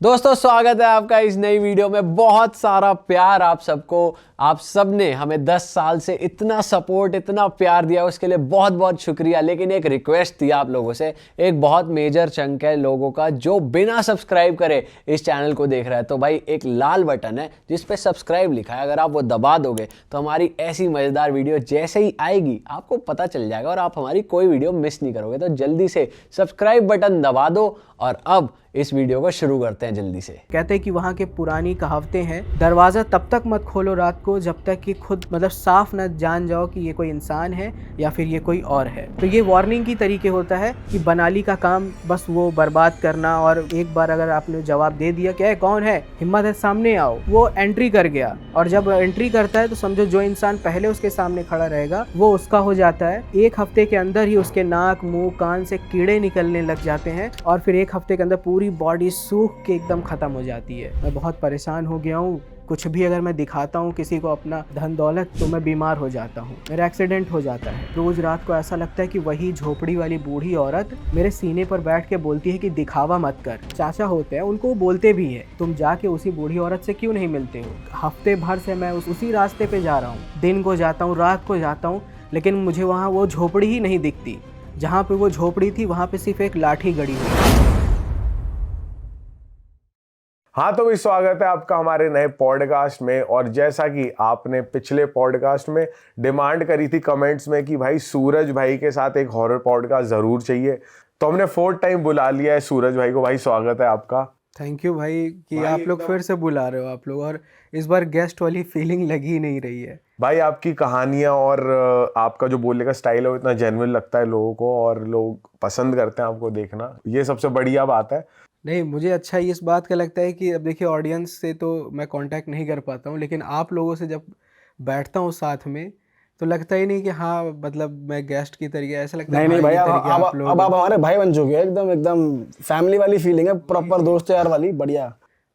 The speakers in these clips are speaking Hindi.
दोस्तों स्वागत है आपका इस नई वीडियो में। बहुत सारा प्यार आप सबको। आप सब ने हमें 10 साल से इतना सपोर्ट, इतना प्यार दिया, उसके लिए बहुत बहुत शुक्रिया। लेकिन एक रिक्वेस्ट थी आप लोगों से, एक बहुत मेजर चंक है लोगों का जो बिना सब्सक्राइब करे इस चैनल को देख रहा है। तो भाई एक लाल बटन है जिस पे सब्सक्राइब लिखा है, अगर आप वो दबा दोगे तो हमारी ऐसी मज़ेदार वीडियो जैसे ही आएगी आपको पता चल जाएगा और आप हमारी कोई वीडियो मिस नहीं करोगे। तो जल्दी से सब्सक्राइब बटन दबा दो और अब इस वीडियो को शुरू करते हैं जल्दी से। कहते हैं कि वहाँ के पुरानी कहावतें हैं, दरवाज़ा तब तक मत खोलो रात को जब तक कि खुद साफ न जान जाओ कि ये कोई इंसान है या फिर ये कोई और है। तो ये वार्निंग की तरीके होता है कि बनाली का काम बस वो बर्बाद करना, और एक बार अगर आपने जवाब दे दिया क्या है, कौन है, हिम्मत है, सामने आओ, वो एंट्री कर गया। और जब एंट्री करता है तो समझो जो इंसान पहले उसके सामने खड़ा रहेगा वो उसका हो जाता है। एक हफ्ते के अंदर ही उसके नाक, मुंह, कान से कीड़े निकलने लग जाते हैं और फिर एक हफ्ते के अंदर पूरी बॉडी सूख के एकदम खत्म हो जाती है। मैं बहुत परेशान हो गया हूँ। कुछ भी अगर मैं दिखाता हूँ किसी को अपना धन दौलत तो मैं बीमार हो जाता हूँ, मेरा एक्सीडेंट हो जाता है। रोज रात को ऐसा लगता है कि वही झोपड़ी वाली बूढ़ी औरत मेरे सीने पर बैठ के बोलती है कि दिखावा मत कर। चाचा होते हैं उनको बोलते भी है, तुम जाके उसी बूढ़ी औरत से क्यों नहीं मिलते हो। हफ्ते भर से मैं उसी रास्ते पे जा रहा हूँ, दिन को जाता हूँ, रात को जाता हूँ, लेकिन मुझे वहाँ वो झोपड़ी ही नहीं दिखती। जहाँ पे वो झोपड़ी थी वहाँ पे सिर्फ एक लाठी गड़ी हुई। हाँ, तो भी स्वागत है आपका हमारे नए पॉडकास्ट में। और जैसा कि आपने पिछले पॉडकास्ट में डिमांड करी थी कमेंट्स में कि भाई सूरज भाई के साथ एक हॉरर पॉडकास्ट ज़रूर चाहिए, तो हमने 4th टाइम बुला लिया है सूरज भाई को। भाई स्वागत है आपका। थैंक यू भाई कि आप लोग फिर से बुला रहे हो आप लोग, और इस बार गेस्ट वाली फीलिंग लगी नहीं रही है। भाई आपकी कहानियाँ और आपका जो बोलने का स्टाइल है वो इतना जेन्युइन लगता है लोगों को, और लोग पसंद करते हैं आपको देखना, ये सबसे बढ़िया बात है। नहीं, मुझे अच्छा इस बात का लगता है कि अब देखिए ऑडियंस से तो मैं कांटेक्ट नहीं कर पाता हूँ, लेकिन आप लोगों से जब बैठता हूँ साथ में तो लगता ही नहीं कि हाँ मतलब मैं गेस्ट की तरीके, ऐसा लगता है नहीं भाई, भाई की अब तरीके अब आप लोग। अब आप हमारे भाई बन चुके हैं। एकदम एकदम फैमिली वाली फीलिंग है, प्रॉपर दोस्त यार वाली, बढ़िया।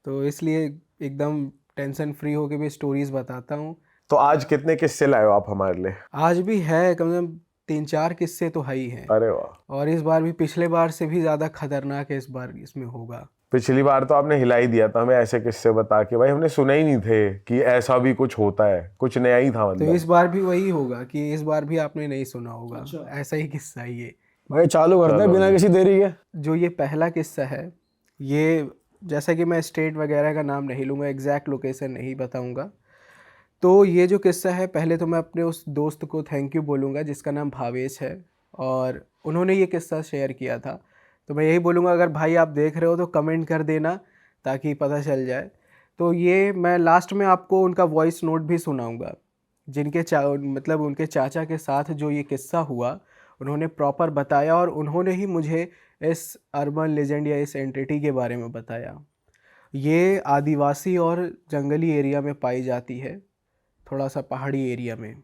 तो इसलिए एकदम टेंशन फ्री होके भी स्टोरीज बताता हूँ। तो आज कितने किस्से लाए हो आप हमारे लिए? आज भी है, कम से कम 3-4 किस्से तो है ही हैं। अरे वाह। और इस बार भी पिछले बार से भी ज़्यादा खतरनाक है इस बार इसमें होगा। पिछली बार तो आपने हिला ही दिया था हमें ऐसे किस्से बता के, भाई हमने सुने ही नहीं थे कि ऐसा भी कुछ होता है, कुछ नया ही था तो मतलब। इस बार भी वही होगा कि इस बार भी आपने नहीं सुना होगा। ऐसा ही किस्सा है ये। भाई चालू करते हैं बिना किसी देरी के। जो ये पहला किस्सा है, ये जैसा कि मैं स्टेट वगैरह का नाम नहीं लूँगा, एग्जैक्ट लोकेशन नहीं बताऊँगा। तो ये जो किस्सा है, पहले तो मैं अपने उस दोस्त को थैंक यू बोलूँगा जिसका नाम भावेश है, और उन्होंने ये किस्सा शेयर किया था। तो मैं यही बोलूँगा अगर भाई आप देख रहे हो तो कमेंट कर देना ताकि पता चल जाए। तो ये मैं लास्ट में आपको उनका वॉइस नोट भी सुनाऊँगा, जिनके मतलब उनके चाचा के साथ जो ये किस्सा हुआ, उन्होंने प्रॉपर बताया और उन्होंने ही मुझे इस अर्बन लेजेंड या इस एंटिटी के बारे में बताया। ये आदिवासी और जंगली एरिया में पाई जाती है, थोड़ा सा पहाड़ी एरिया में,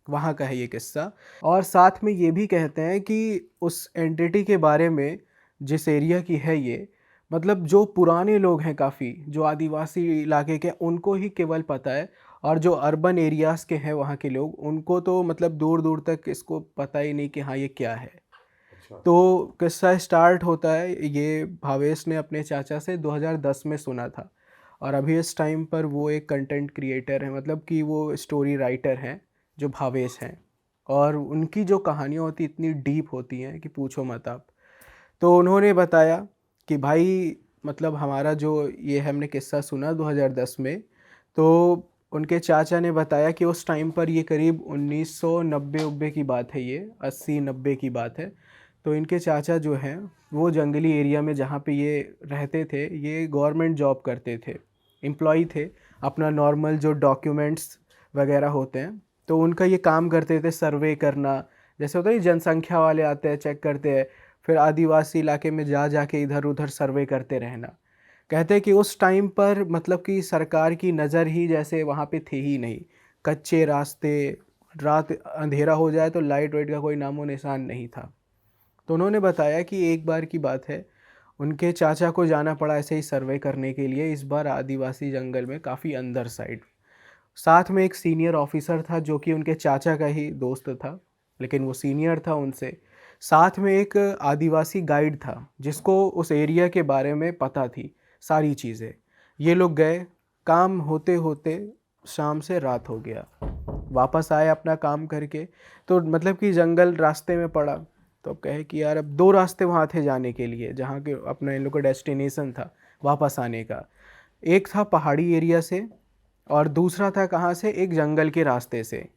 वहाँ का है ये किस्सा। और साथ में ये भी कहते हैं कि उस एंटिटी के बारे में, जिस एरिया की है ये, मतलब जो पुराने लोग हैं काफ़ी, जो आदिवासी इलाके के, उनको ही केवल पता है, और जो अर्बन एरियाज़ के हैं वहाँ के लोग, उनको तो मतलब दूर दूर तक इसको पता ही नहीं कि हाँ ये क्या है। तो किस्सा स्टार्ट होता है, ये भावेश ने अपने चाचा से 2010 में सुना था, और अभी इस टाइम पर वो एक कंटेंट क्रिएटर है, मतलब कि वो स्टोरी राइटर हैं जो भावेश हैं, और उनकी जो कहानियाँ होती इतनी डीप होती हैं कि पूछो मत आप। तो उन्होंने बताया कि भाई मतलब हमारा जो ये हमने किस्सा सुना 2010 में, तो उनके चाचा ने बताया कि उस टाइम पर ये करीब 1990 की बात है, ये 80-90 की बात है। तो इनके चाचा जो हैं वो जंगली एरिया में जहाँ पे ये रहते थे, ये गवर्नमेंट जॉब करते थे, एम्प्लॉई थे, अपना नॉर्मल जो डॉक्यूमेंट्स वगैरह होते हैं तो उनका ये काम करते थे, सर्वे करना, जैसे होता है जनसंख्या वाले आते हैं चेक करते हैं, फिर आदिवासी इलाके में जा के इधर उधर सर्वे करते रहना। कहते हैं कि उस टाइम पर मतलब कि सरकार की नज़र ही जैसे वहाँ पे थी ही नहीं, कच्चे रास्ते, रात अंधेरा हो जाए तो लाइट वाइट का कोई नामो निशान नहीं था। तो उन्होंने बताया कि एक बार की बात है, उनके चाचा को जाना पड़ा ऐसे ही सर्वे करने के लिए, इस बार आदिवासी जंगल में काफ़ी अंदर साइड। साथ में एक सीनियर ऑफिसर था जो कि उनके चाचा का ही दोस्त था, लेकिन वो सीनियर था उनसे। साथ में एक आदिवासी गाइड था जिसको उस एरिया के बारे में पता थी, सारी चीज़ें। ये लोग गए, काम होते होते शाम से रात हो गया, वापस आए अपना काम करके। तो मतलब कि जंगल रास्ते में पड़ा, तो अब कहे कि यार अब 2 रास्ते वहाँ थे जाने के लिए, जहाँ के अपना इन लोग का डेस्टिनेशन था वापस आने का। एक था पहाड़ी एरिया से और दूसरा था कहाँ से, एक जंगल के रास्ते से।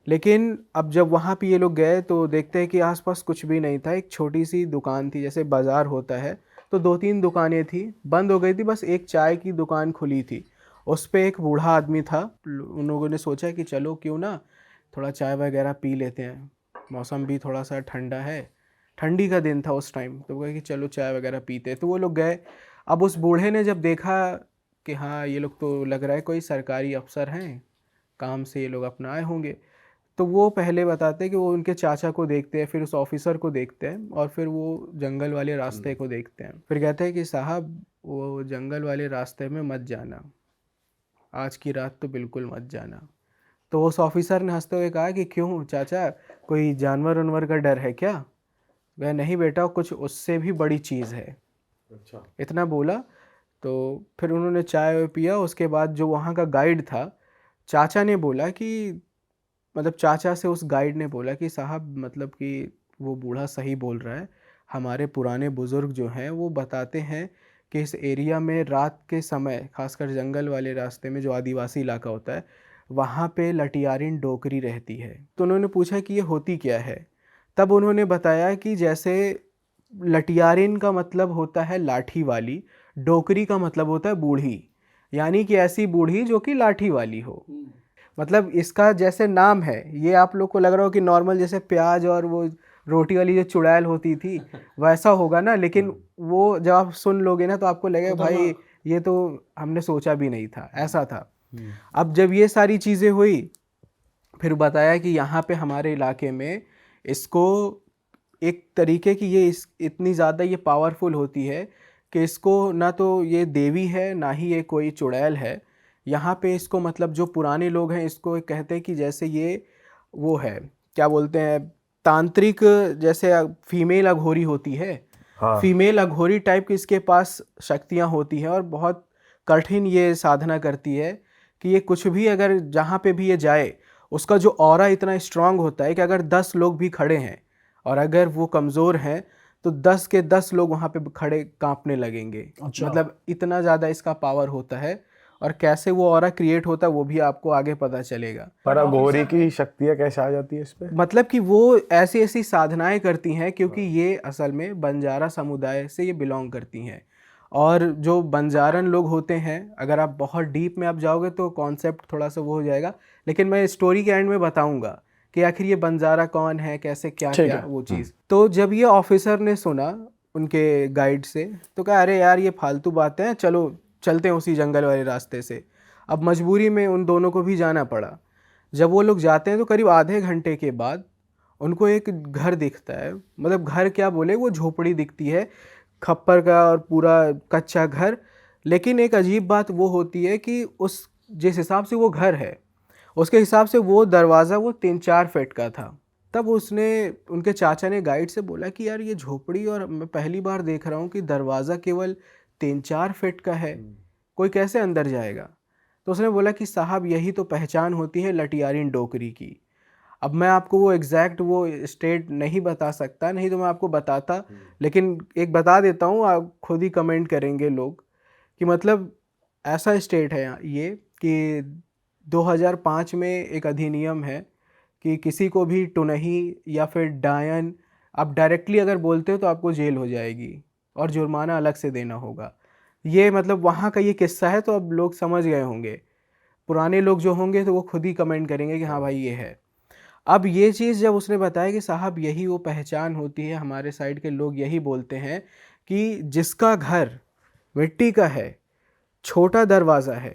लेकिन अब जब वहाँ पे ये लोग गए तो देखते हैं कि आसपास कुछ भी नहीं था। एक छोटी सी दुकान थी, जैसे बाज़ार होता है, तो 2-3 दुकानें थी, बंद हो गई थी, बस एक चाय की दुकान खुली थी। उस पे एक बूढ़ा आदमी था। उन लोगों ने सोचा कि चलो क्यों ना थोड़ा चाय वगैरह पी लेते हैं, मौसम भी थोड़ा सा ठंडा है, ठंडी का दिन था उस टाइम, तो कहा कि चलो चाय वगैरह पीते हैं। तो वो लोग गए। अब उस बूढ़े ने जब देखा कि हाँ ये लोग तो लग रहा है कोई सरकारी अफसर हैं, काम से ये लोग अपना आए होंगे, तो वो पहले बताते हैं कि वो उनके चाचा को देखते हैं, फिर उस ऑफिसर को देखते हैं और फिर वो जंगल वाले रास्ते को देखते हैं। फिर कहते हैं कि साहब वो जंगल वाले रास्ते में मत जाना, आज की रात तो बिल्कुल मत जाना। तो उस ऑफिसर ने हंसते हुए कहा कि क्यों चाचा, कोई जानवर उनवर का डर है क्या? वह नहीं बेटा, कुछ उससे भी बड़ी चीज़ है। अच्छा। इतना बोला तो फिर उन्होंने चाय पिया। उसके बाद जो वहाँ का गाइड था, चाचा ने बोला कि मतलब चाचा से उस गाइड ने बोला कि साहब मतलब कि वो बूढ़ा सही बोल रहा है, हमारे पुराने बुज़ुर्ग जो हैं वो बताते हैं कि इस एरिया में रात के समय, खासकर जंगल वाले रास्ते में जो आदिवासी इलाका होता है, वहाँ पे लटियारिन डोकरी रहती है। तो उन्होंने पूछा कि ये होती क्या है? तब उन्होंने बताया कि जैसे लटियारिन का मतलब होता है लाठी वाली, डोकरी का मतलब होता है बूढ़ी, यानी कि ऐसी बूढ़ी जो कि लाठी वाली हो। मतलब इसका जैसे नाम है, ये आप लोग को लग रहा हो कि नॉर्मल जैसे प्याज और वो रोटी वाली जो चुड़ैल होती थी वैसा होगा ना, लेकिन वो जब आप सुन लोगे ना तो आपको लगेगा भाई ये तो हमने सोचा भी नहीं था, ऐसा था। अब जब ये सारी चीज़ें हुई, फिर बताया कि यहाँ पे हमारे इलाके में इसको एक तरीके की ये इतनी ज़्यादा ये पावरफुल होती है कि इसको ना तो ये देवी है ना ही ये कोई चुड़ैल है। यहाँ पे इसको मतलब जो पुराने लोग हैं इसको कहते हैं कि जैसे ये वो है, क्या बोलते हैं, तांत्रिक, जैसे फीमेल अघोरी होती है, हाँ। फीमेल अघोरी टाइप की इसके पास शक्तियाँ होती हैं और बहुत कठिन ये साधना करती है कि ये कुछ भी अगर जहाँ पे भी ये जाए उसका जो ऑरा इतना स्ट्रांग होता है कि अगर 10 लोग भी खड़े हैं और अगर वो कमज़ोर हैं तो 10 के 10 लोग वहाँ पे खड़े कांपने लगेंगे। अच्छा। मतलब इतना ज़्यादा इसका पावर होता है, और कैसे वो ऑरा क्रिएट होता है वो भी आपको आगे पता चलेगा। पर अघोरी की शक्तियाँ कैसे आ जाती है इस पे? मतलब कि वो ऐसी ऐसी साधनाएं करती हैं क्योंकि ये असल में बंजारा समुदाय से ये बिलोंग करती हैं। और जो बंजारन लोग होते हैं, अगर आप बहुत डीप में आप जाओगे तो कॉन्सेप्ट थोड़ा सा वो हो जाएगा, लेकिन मैं स्टोरी के एंड में बताऊंगा कि आखिर ये बंजारा कौन है, कैसे क्या ठीक क्या है। वो चीज़। तो जब ये ऑफिसर ने सुना उनके गाइड से तो कहा अरे यार ये फालतू बातें हैं, चलो चलते हैं उसी जंगल वाले रास्ते से। अब मजबूरी में उन दोनों को भी जाना पड़ा। जब वो लोग जाते हैं तो करीब आधे घंटे के बाद उनको एक घर दिखता है, मतलब घर क्या बोले, वो झोपड़ी दिखती है, खप्पर का और पूरा कच्चा घर। लेकिन एक अजीब बात वो होती है कि उस जिस हिसाब से वो घर है उसके हिसाब से वो दरवाज़ा वो 3-4 फीट का था। तब उसने उनके चाचा ने गाइड से बोला कि यार ये झोपड़ी और मैं पहली बार देख रहा हूँ कि दरवाज़ा केवल 3-4 फीट का है, कोई कैसे अंदर जाएगा? तो उसने बोला कि साहब यही तो पहचान होती है लटियारिन डोकरी की। अब मैं आपको वो एग्जैक्ट वो स्टेट नहीं बता सकता, नहीं तो मैं आपको बताता, लेकिन एक बता देता हूँ, आप खुद ही कमेंट करेंगे लोग कि मतलब ऐसा स्टेट है ये कि 2005 में एक अधिनियम है कि किसी को भी टुनही या फिर डायन आप डायरेक्टली अगर बोलते हो तो आपको जेल हो जाएगी और जुर्माना अलग से देना होगा। ये मतलब वहाँ का ये किस्सा है, तो अब लोग समझ गए होंगे, पुराने लोग जो होंगे तो वो खुद ही कमेंट करेंगे कि हाँ भाई ये है। अब ये चीज़ जब उसने बताया कि साहब यही वो पहचान होती है, हमारे साइड के लोग यही बोलते हैं कि जिसका घर मिट्टी का है, छोटा दरवाज़ा है,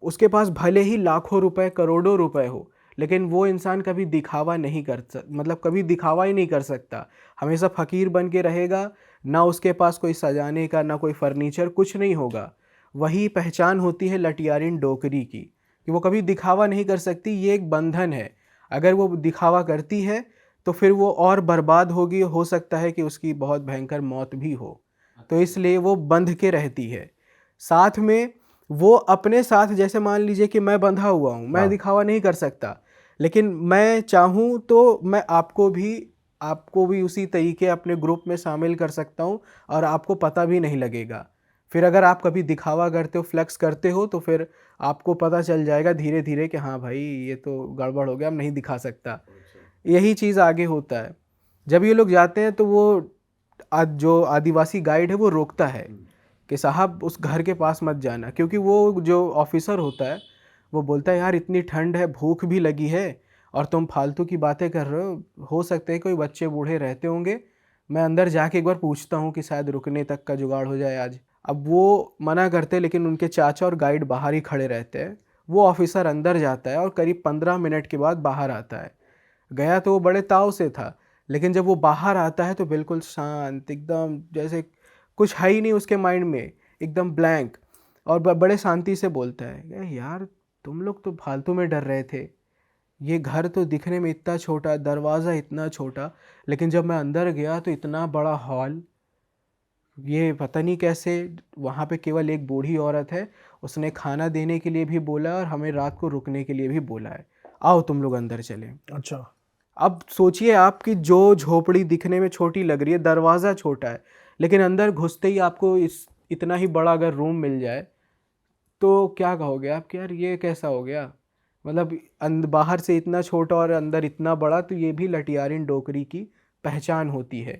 उसके पास भले ही लाखों रुपए करोड़ों रुपए हो, लेकिन वो इंसान कभी दिखावा नहीं कर मतलब कभी दिखावा ही नहीं कर सकता, हमेशा फ़कीर बन के रहेगा, ना उसके पास कोई सजाने का ना कोई फर्नीचर, कुछ नहीं होगा। वही पहचान होती है लटियारिन डोकरी की कि वो कभी दिखावा नहीं कर सकती, ये एक बंधन है। अगर वो दिखावा करती है तो फिर वो और बर्बाद होगी, हो सकता है कि उसकी बहुत भयंकर मौत भी हो। तो इसलिए वो बंध के रहती है। साथ में वो अपने साथ, जैसे मान लीजिए कि मैं बंधा हुआ हूँ, मैं दिखावा नहीं कर सकता, लेकिन मैं चाहूँ तो मैं आपको भी उसी तरीके अपने ग्रुप में शामिल कर सकता हूँ और आपको पता भी नहीं लगेगा। फिर अगर आप कभी दिखावा करते हो, फ्लेक्स करते हो, तो फिर आपको पता चल जाएगा धीरे धीरे कि हाँ भाई ये तो गड़बड़ हो गया, अब नहीं दिखा सकता। यही चीज़ आगे होता है। जब ये लोग जाते हैं तो वो जो आदिवासी गाइड है वो रोकता है कि साहब उस घर के पास मत जाना, क्योंकि वो जो ऑफिसर होता है वो बोलता है यार इतनी ठंड है, भूख भी लगी है और तुम फालतू की बातें कर रहे हो सकता है कोई बच्चे बूढ़े रहते होंगे, मैं अंदर जाके एक बार पूछता हूँ कि शायद रुकने तक का जुगाड़ हो जाए आज। अब वो मना करते हैं, लेकिन उनके चाचा और गाइड बाहर ही खड़े रहते हैं। वो ऑफिसर अंदर जाता है और करीब 15 मिनट के बाद बाहर आता है। गया तो वो बड़े ताव से था, लेकिन जब वो बाहर आता है तो बिल्कुल शांत, एकदम जैसे कुछ है ही नहीं उसके माइंड में, एकदम ब्लैंक। और बड़े शांति से बोलता है यार तुम लोग तो फालतू में डर रहे थे, ये घर तो दिखने में इतना छोटा, दरवाज़ा इतना छोटा, लेकिन जब मैं अंदर गया तो इतना बड़ा हॉल, ये पता नहीं कैसे वहाँ पे केवल एक बूढ़ी औरत है, उसने खाना देने के लिए भी बोला और हमें रात को रुकने के लिए भी बोला है, आओ तुम लोग अंदर चलें। अच्छा। अब सोचिए आपकी जो झोपड़ी दिखने में छोटी लग रही है, दरवाज़ा छोटा है, लेकिन अंदर घुसते ही आपको इतना ही बड़ा अगर रूम मिल जाए तो क्या कहोगे आप कि यार ये कैसा हो गया। मतलब बाहर से इतना छोटा और अंदर इतना बड़ा, तो ये भी लटियारिन डोकरी की पहचान होती है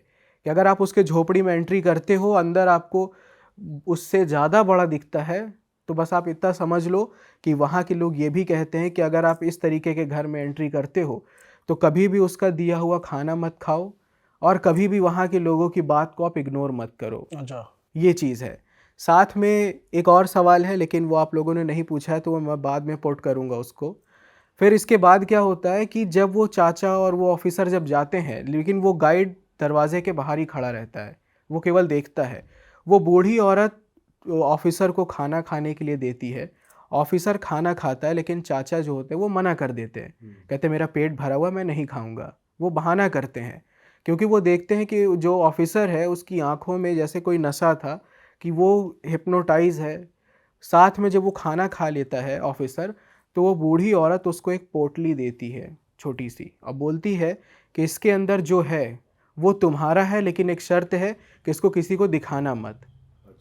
कि अगर आप उसके झोपड़ी में एंट्री करते हो, अंदर आपको उससे ज़्यादा बड़ा दिखता है, तो बस आप इतना समझ लो कि वहाँ के लोग ये भी कहते हैं कि अगर आप इस तरीके के घर में एंट्री करते हो तो कभी भी उसका दिया हुआ खाना मत खाओ और कभी भी वहाँ के लोगों की बात को आप इग्नोर मत करो। अच्छा। ये चीज़ है। साथ में एक और सवाल है, लेकिन वो आप लोगों ने नहीं पूछा है तो मैं बाद में पुट करूँगा उसको। फिर इसके बाद क्या होता है कि जब वो चाचा और वो ऑफिसर जब जाते हैं, लेकिन वो गाइड दरवाजे के बाहर ही खड़ा रहता है, वो केवल देखता है। वो बूढ़ी औरत ऑफिसर को खाना खाने के लिए देती है। ऑफिसर खाना खाता है, लेकिन चाचा जो होते हैं वो मना कर देते हैं, कहते मेरा पेट भरा हुआ, मैं नहीं खाऊंगा। वो बहाना करते हैं क्योंकि वो देखते हैं कि जो ऑफिसर है उसकी आंखों में जैसे कोई नशा था कि वो हिप्नोटाइज है। साथ में जब वो खाना खा लेता है ऑफिसर, तो वो बूढ़ी औरत उसको एक पोटली देती है छोटी सी, और बोलती है कि इसके अंदर जो है वो तुम्हारा है, लेकिन एक शर्त है कि इसको किसी को दिखाना मत।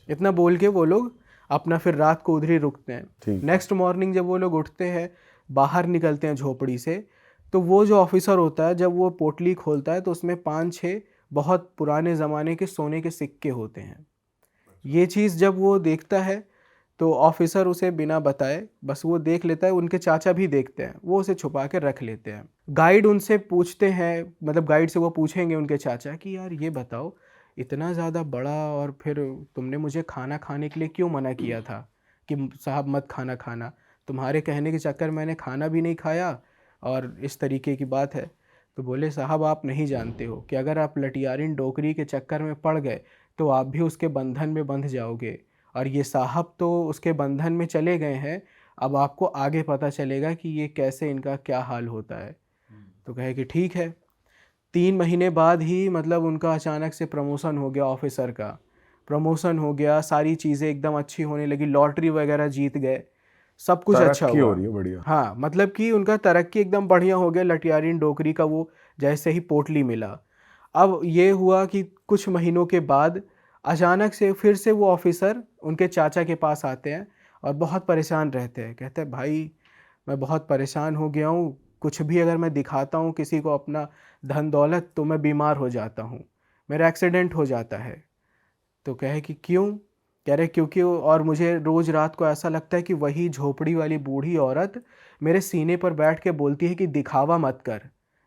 इतना बोल के वो लोग अपना फिर रात को उधर ही रुकते हैं। नेक्स्ट मॉर्निंग जब वो लोग उठते हैं, बाहर निकलते हैं झोपड़ी से, तो वो जो ऑफिसर होता है जब वो पोटली खोलता है तो उसमें 5-6 बहुत पुराने ज़माने के सोने के सिक्के होते हैं। ये चीज़ जब वो देखता है तो ऑफिसर उसे बिना बताए बस वो देख लेता है, उनके चाचा भी देखते हैं, वो उसे छुपा के रख लेते हैं। गाइड उनसे पूछते हैं, मतलब गाइड से वो पूछेंगे उनके चाचा कि यार ये बताओ इतना ज़्यादा बड़ा, और फिर तुमने मुझे खाना खाने के लिए क्यों मना किया था कि साहब मत खाना खाना, तुम्हारे कहने के चक्कर मैंने खाना भी नहीं खाया और इस तरीके की बात है। तो बोले साहब आप नहीं जानते हो कि अगर आप लटियारिन डोकरी के चक्कर में पड़ गए तो आप भी उसके बंधन में बंध जाओगे, और ये साहब तो उसके बंधन में चले गए हैं, अब आपको आगे पता चलेगा कि ये कैसे इनका क्या हाल होता है। तो कहे कि ठीक है। 3 महीने बाद ही मतलब उनका अचानक से प्रमोशन हो गया, ऑफिसर का प्रमोशन हो गया, सारी चीज़ें एकदम अच्छी होने लगी, लॉटरी वगैरह जीत गए, सब कुछ अच्छा तरक्की हुआ। हो रही है, बढ़िया। हाँ, मतलब कि उनका तरक्की एकदम बढ़िया हो गया, लटियारिन डोकरी का वो जैसे ही पोटली मिला। अब ये हुआ कि कुछ महीनों के बाद अचानक से फिर से वो ऑफिसर उनके चाचा के पास आते हैं और बहुत परेशान रहते हैं। कहते हैं भाई मैं बहुत परेशान हो गया हूँ, कुछ भी अगर मैं दिखाता हूँ किसी को अपना धन दौलत तो मैं बीमार हो जाता हूँ, मेरा एक्सीडेंट हो जाता है। तो कहे कि क्यों? कह रहे क्योंकि और मुझे रोज़ रात को ऐसा लगता है कि वही झोपड़ी वाली बूढ़ी औरत मेरे सीने पर बैठ के बोलती है कि दिखावा मत कर,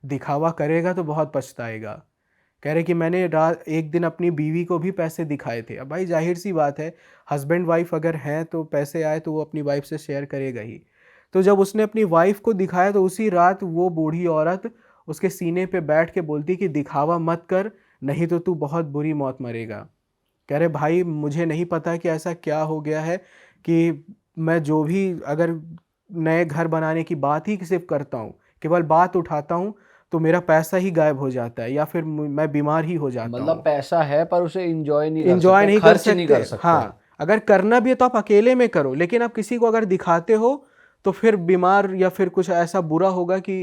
दिखावा करेगा तो बहुत पछताएगा। कह रहे कि मैंने रात एक दिन अपनी बीवी को भी पैसे दिखाए थे। अब भाई जाहिर सी बात है, हस्बैंड वाइफ अगर हैं तो पैसे आए तो वो अपनी वाइफ से शेयर करेगा ही। तो जब उसने अपनी वाइफ को दिखाया तो उसी रात वो बूढ़ी औरत उसके सीने पे बैठ के बोलती कि दिखावा मत कर, नहीं तो तू बहुत बुरी मौत मरेगा। कह रहे भाई मुझे नहीं पता कि ऐसा क्या हो गया है कि मैं जो भी अगर नए घर बनाने की बात ही सिर्फ करता हूँ, केवल बात उठाता हूँ, तो मेरा पैसा ही गायब हो जाता है या फिर मैं बीमार ही हो जाता हूँ। मतलब पैसा है पर उसे एंजॉय नहीं एंजॉय नहीं कर खर्च नहीं कर सकते। हाँ, अगर करना भी है तो आप अकेले में करो, लेकिन आप किसी को अगर दिखाते हो तो फिर बीमार या फिर कुछ ऐसा बुरा होगा कि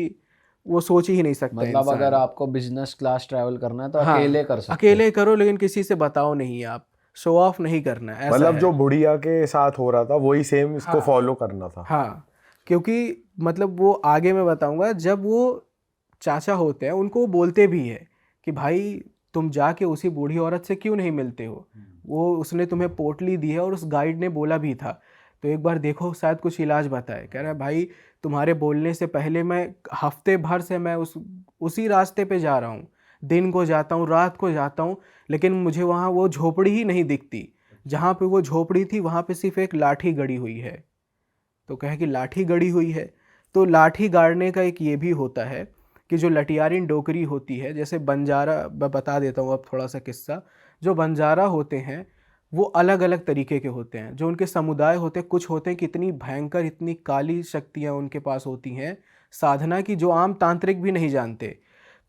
वो सोच ही नहीं सकता मतलब इंसान। अगर आपको बिजनेस क्लास ट्रैवल करना है तो हाँ, अकेले कर सकते अकेले करो, लेकिन किसी से बताओ नहीं, आप शो ऑफ नहीं करना है, ऐसा मतलब है। जो बुढ़िया के साथ हो रहा था वही सेम इसको हाँ। फॉलो करना था। हाँ, क्योंकि मतलब वो आगे मैं बताऊंगा, जब वो चाचा होते हैं उनको वो बोलते भी है कि भाई तुम जाके उसी बूढ़ी औरत से क्यों नहीं मिलते हो, वो उसने तुम्हें पोटली दी है और उस गाइड ने बोला भी था, तो एक बार देखो शायद कुछ इलाज बताए। कह रहा है भाई तुम्हारे बोलने से पहले मैं हफ्ते भर से मैं उसी रास्ते पे जा रहा हूँ, दिन को जाता हूँ रात को जाता हूँ, लेकिन मुझे वहाँ वो झोपड़ी ही नहीं दिखती। जहाँ पे वो झोपड़ी थी वहाँ पे सिर्फ एक लाठी गड़ी हुई है। तो कहे कि लाठी गड़ी हुई है, तो लाठी गाड़ने का एक ये भी होता है कि जो लटियारिन डोकरी होती है, जैसे बंजारा, मैं बता देता हूँ अब थोड़ा सा किस्सा। जो बंजारा होते हैं वो अलग अलग तरीके के होते हैं, जो उनके समुदाय होते हैं, कुछ होते हैं कि इतनी भयंकर, इतनी काली शक्तियाँ उनके पास होती हैं साधना की, जो आम तांत्रिक भी नहीं जानते।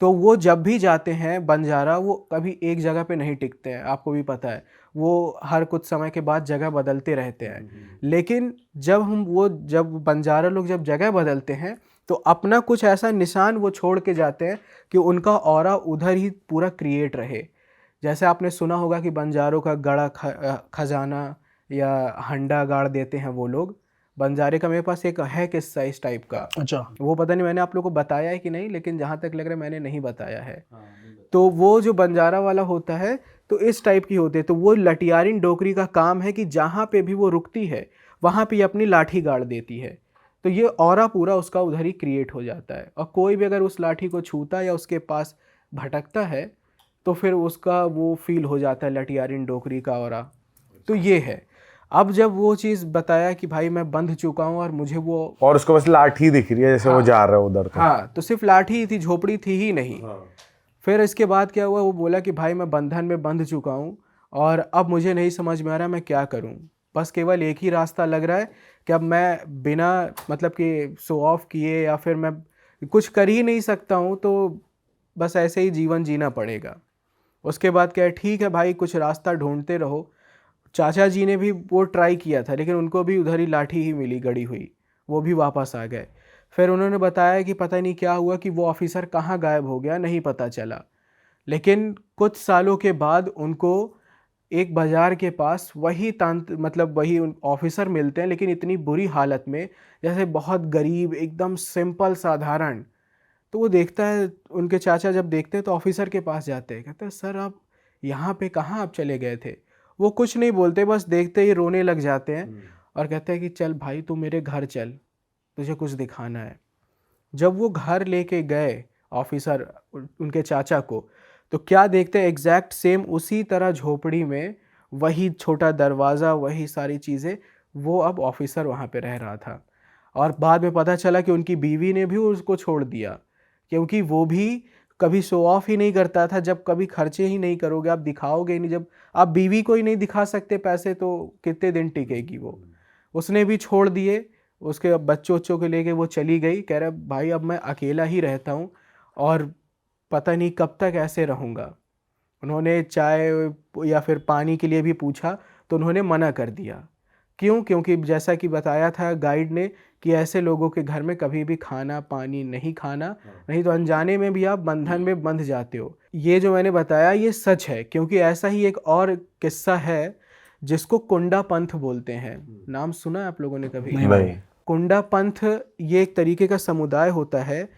तो वो जब भी जाते हैं बंजारा, वो कभी एक जगह पे नहीं टिकते हैं, आपको भी पता है, वो हर कुछ समय के बाद जगह बदलते रहते हैं। लेकिन जब बंजारा लोग जब जगह बदलते हैं तो अपना कुछ ऐसा निशान वो छोड़ के जाते हैं कि उनका ऑरा उधर ही पूरा क्रिएट रहे। जैसे आपने सुना होगा कि बंजारों का गड़ा खजाना या हंडा गाड़ देते हैं वो लोग। बंजारे का मेरे पास एक है किस्सा इस टाइप का, अच्छा। वो पता नहीं मैंने आप लोगों को बताया है कि नहीं, लेकिन जहाँ तक लग रहा है मैंने नहीं बताया है। तो वो जो बंजारा वाला होता है तो इस टाइप की होते हैं, तो वो लटियारिन डोकरी का काम है कि जहाँ पे भी वो रुकती है वहाँ पे ये अपनी लाठी गाड़ देती है, तो ये ऑरा पूरा उसका उधर ही क्रिएट हो जाता है। और कोई भी अगर उस लाठी को छूता या उसके पास भटकता है तो फिर उसका वो फील हो जाता है लटियारिन डोकरी का ऑरा। तो ये है। अब जब वो चीज़ बताया कि भाई मैं बंध चुका हूँ और मुझे वो, और उसको बस लाठी दिख रही है जैसे वो जा रहा है उधर। हाँ, तो सिर्फ लाठी ही थी, झोपड़ी थी ही नहीं। फिर इसके बाद क्या हुआ, वो बोला कि भाई मैं बंधन में बंध चुका हूँ और अब मुझे नहीं समझ में आ रहा मैं क्या करूँ, बस केवल एक ही रास्ता लग रहा है कि अब मैं बिना मतलब कि शो ऑफ किए या फिर मैं कुछ कर ही नहीं सकता हूँ, तो बस ऐसे ही जीवन जीना पड़ेगा। उसके बाद क्या है, ठीक है भाई कुछ रास्ता ढूंढते रहो। चाचा जी ने भी वो ट्राई किया था, लेकिन उनको भी उधर ही लाठी ही मिली गड़ी हुई, वो भी वापस आ गए। फिर उन्होंने बताया कि पता नहीं क्या हुआ कि वो ऑफिसर कहाँ गायब हो गया, नहीं पता चला। लेकिन कुछ सालों के बाद उनको एक बाज़ार के पास वही मतलब वही ऑफिसर मिलते हैं, लेकिन इतनी बुरी हालत में, जैसे बहुत गरीब, एकदम सिंपल साधारण। तो वो देखता है, उनके चाचा जब देखते हैं तो ऑफिसर के पास जाते हैं, कहते हैं सर आप यहाँ पे कहाँ आप चले गए थे। वो कुछ नहीं बोलते, बस देखते ही रोने लग जाते हैं और कहते हैं कि चल भाई तू मेरे घर चल, तुझे कुछ दिखाना है। जब वो घर लेके गए ऑफिसर उनके चाचा को, तो क्या देखते हैं, एग्जैक्ट सेम उसी तरह झोपड़ी में वही छोटा दरवाज़ा, वही सारी चीज़ें, वो अब ऑफिसर वहाँ पे रह रहा था। और बाद में पता चला कि उनकी बीवी ने भी उसको छोड़ दिया, क्योंकि वो भी कभी शो ऑफ ही नहीं करता था। जब कभी खर्चे ही नहीं करोगे, आप दिखाओगे ही नहीं, जब आप बीवी को ही नहीं दिखा सकते पैसे, तो कितने दिन टिकेगी वो। उसने भी छोड़ दिए, उसके बच्चों बच्चों को लेके वो चली गई। कह रहा भाई अब मैं अकेला ही रहता हूँ और पता नहीं कब तक ऐसे रहूँगा। उन्होंने चाय या फिर पानी के लिए भी पूछा तो उन्होंने मना कर दिया। क्यों? क्योंकि जैसा कि बताया था गाइड ने कि ऐसे लोगों के घर में कभी भी खाना पानी नहीं खाना, नहीं तो अनजाने में भी आप बंधन में बंध जाते हो। ये जो मैंने बताया ये सच है, क्योंकि ऐसा ही एक और किस्सा है जिसको कुंडा पंथ बोलते हैं। नाम सुना है आप लोगों ने कभी? नहीं। कुंडा पंथ ये एक तरीके का समुदाय होता है।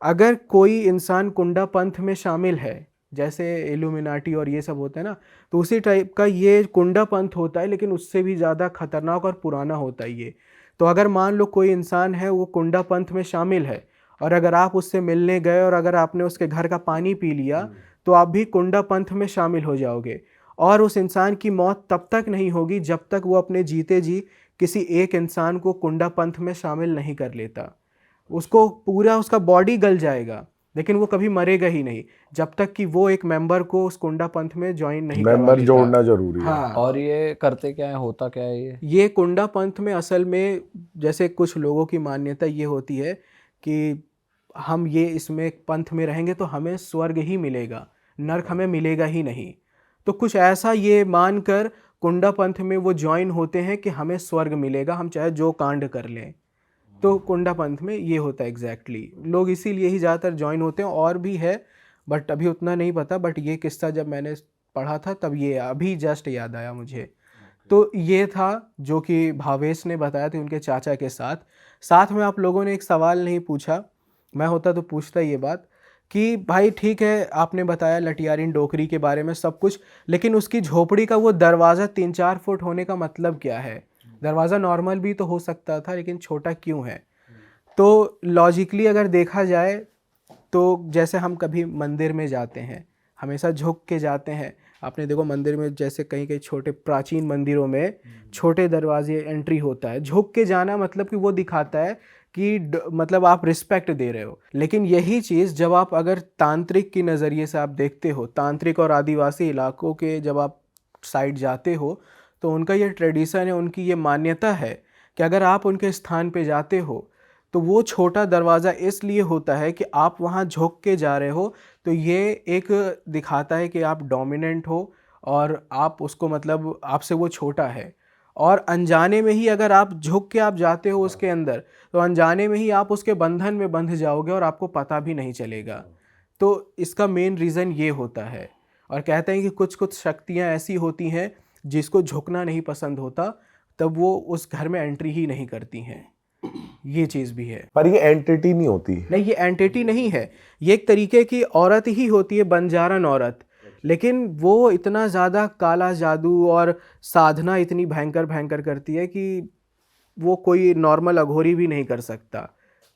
अगर कोई इंसान कुंडा पंथ में शामिल है, जैसे इल्यूमिनाटी और ये सब होता है ना, तो उसी टाइप का ये कुंडा पंथ होता है, लेकिन उससे भी ज़्यादा खतरनाक और पुराना होता है ये। तो अगर मान लो कोई इंसान है वो कुंडा पंथ में शामिल है, और अगर आप उससे मिलने गए और अगर आपने उसके घर का पानी पी लिया, तो आप भी कुंडा पंथ में शामिल हो जाओगे। और उस इंसान की मौत तब तक नहीं होगी जब तक वो अपने जीते जी किसी एक इंसान को कुंडा पंथ में शामिल नहीं कर लेता। उसको पूरा उसका बॉडी गल जाएगा, लेकिन वो कभी मरेगा ही नहीं जब तक कि वो एक मेंबर को उस कुंडा पंथ में ज्वाइन नहीं करवा मेंबर लेता। जोड़ना जरूरी है। हाँ। और ये करते क्या है, होता क्या है ये कुंडा पंथ में असल में जैसे कुछ लोगों की मान्यता ये होती है कि हम ये इसमें पंथ में रहेंगे तो हमें स्वर्ग ही मिलेगा, नरक हमें मिलेगा ही नहीं। तो कुछ ऐसा ये मानकर कुंडा पंथ में वो ज्वाइन होते हैं कि हमें स्वर्ग मिलेगा, हम चाहे जो कांड कर लें। तो कुंडा पंथ में ये होता है एग्जैक्टली। लोग इसीलिए ही ज़्यादातर ज्वाइन होते हैं, और भी है बट अभी उतना नहीं पता। बट ये किस्सा जब मैंने पढ़ा था तब ये अभी जस्ट याद आया मुझे। तो ये था जो कि भावेश ने बताया था उनके चाचा के साथ। साथ में आप लोगों ने एक सवाल नहीं पूछा, मैं होता तो पूछता ये बात कि भाई ठीक है आपने बताया लटियारिन डोकरी के बारे में सब कुछ, लेकिन उसकी झोपड़ी का वो दरवाज़ा 3-4 फुट होने का मतलब क्या है? दरवाज़ा नॉर्मल भी तो हो सकता था, लेकिन छोटा क्यों है? तो लॉजिकली अगर देखा जाए तो जैसे हम कभी मंदिर में जाते हैं, हमेशा झुक के जाते हैं। आपने देखो मंदिर में जैसे कहीं कहीं छोटे प्राचीन मंदिरों में छोटे दरवाजे एंट्री होता है, झुक के जाना मतलब कि वो दिखाता है कि मतलब आप रिस्पेक्ट दे रहे हो। लेकिन यही चीज़ जब आप अगर तांत्रिक की नज़रिए से आप देखते हो, तांत्रिक और आदिवासी इलाकों के जब आप साइड जाते हो, तो उनका ये ट्रेडिशन है, उनकी ये मान्यता है कि अगर आप उनके स्थान पे जाते हो तो वो छोटा दरवाज़ा इसलिए होता है कि आप वहाँ झुक के जा रहे हो, तो ये एक दिखाता है कि आप डोमिनेंट हो और आप उसको मतलब आपसे वो छोटा है। और अनजाने में ही अगर आप झुक के आप जाते हो उसके अंदर, तो अनजाने में ही आप उसके बंधन में बंध जाओगे और आपको पता भी नहीं चलेगा। तो इसका मेन रीज़न ये होता है। और कहते हैं कि कुछ कुछ शक्तियाँ ऐसी होती हैं जिसको झुकना नहीं पसंद होता, तब वो उस घर में एंट्री ही नहीं करती हैं। ये चीज़ भी है। पर ये एंटिटी नहीं होती। नहीं, ये एंटिटी नहीं है, ये एक तरीके की औरत ही होती है, बंजारन औरत। लेकिन वो इतना ज़्यादा काला जादू और साधना इतनी भयंकर भयंकर करती है कि वो कोई नॉर्मल अघोरी भी नहीं कर सकता।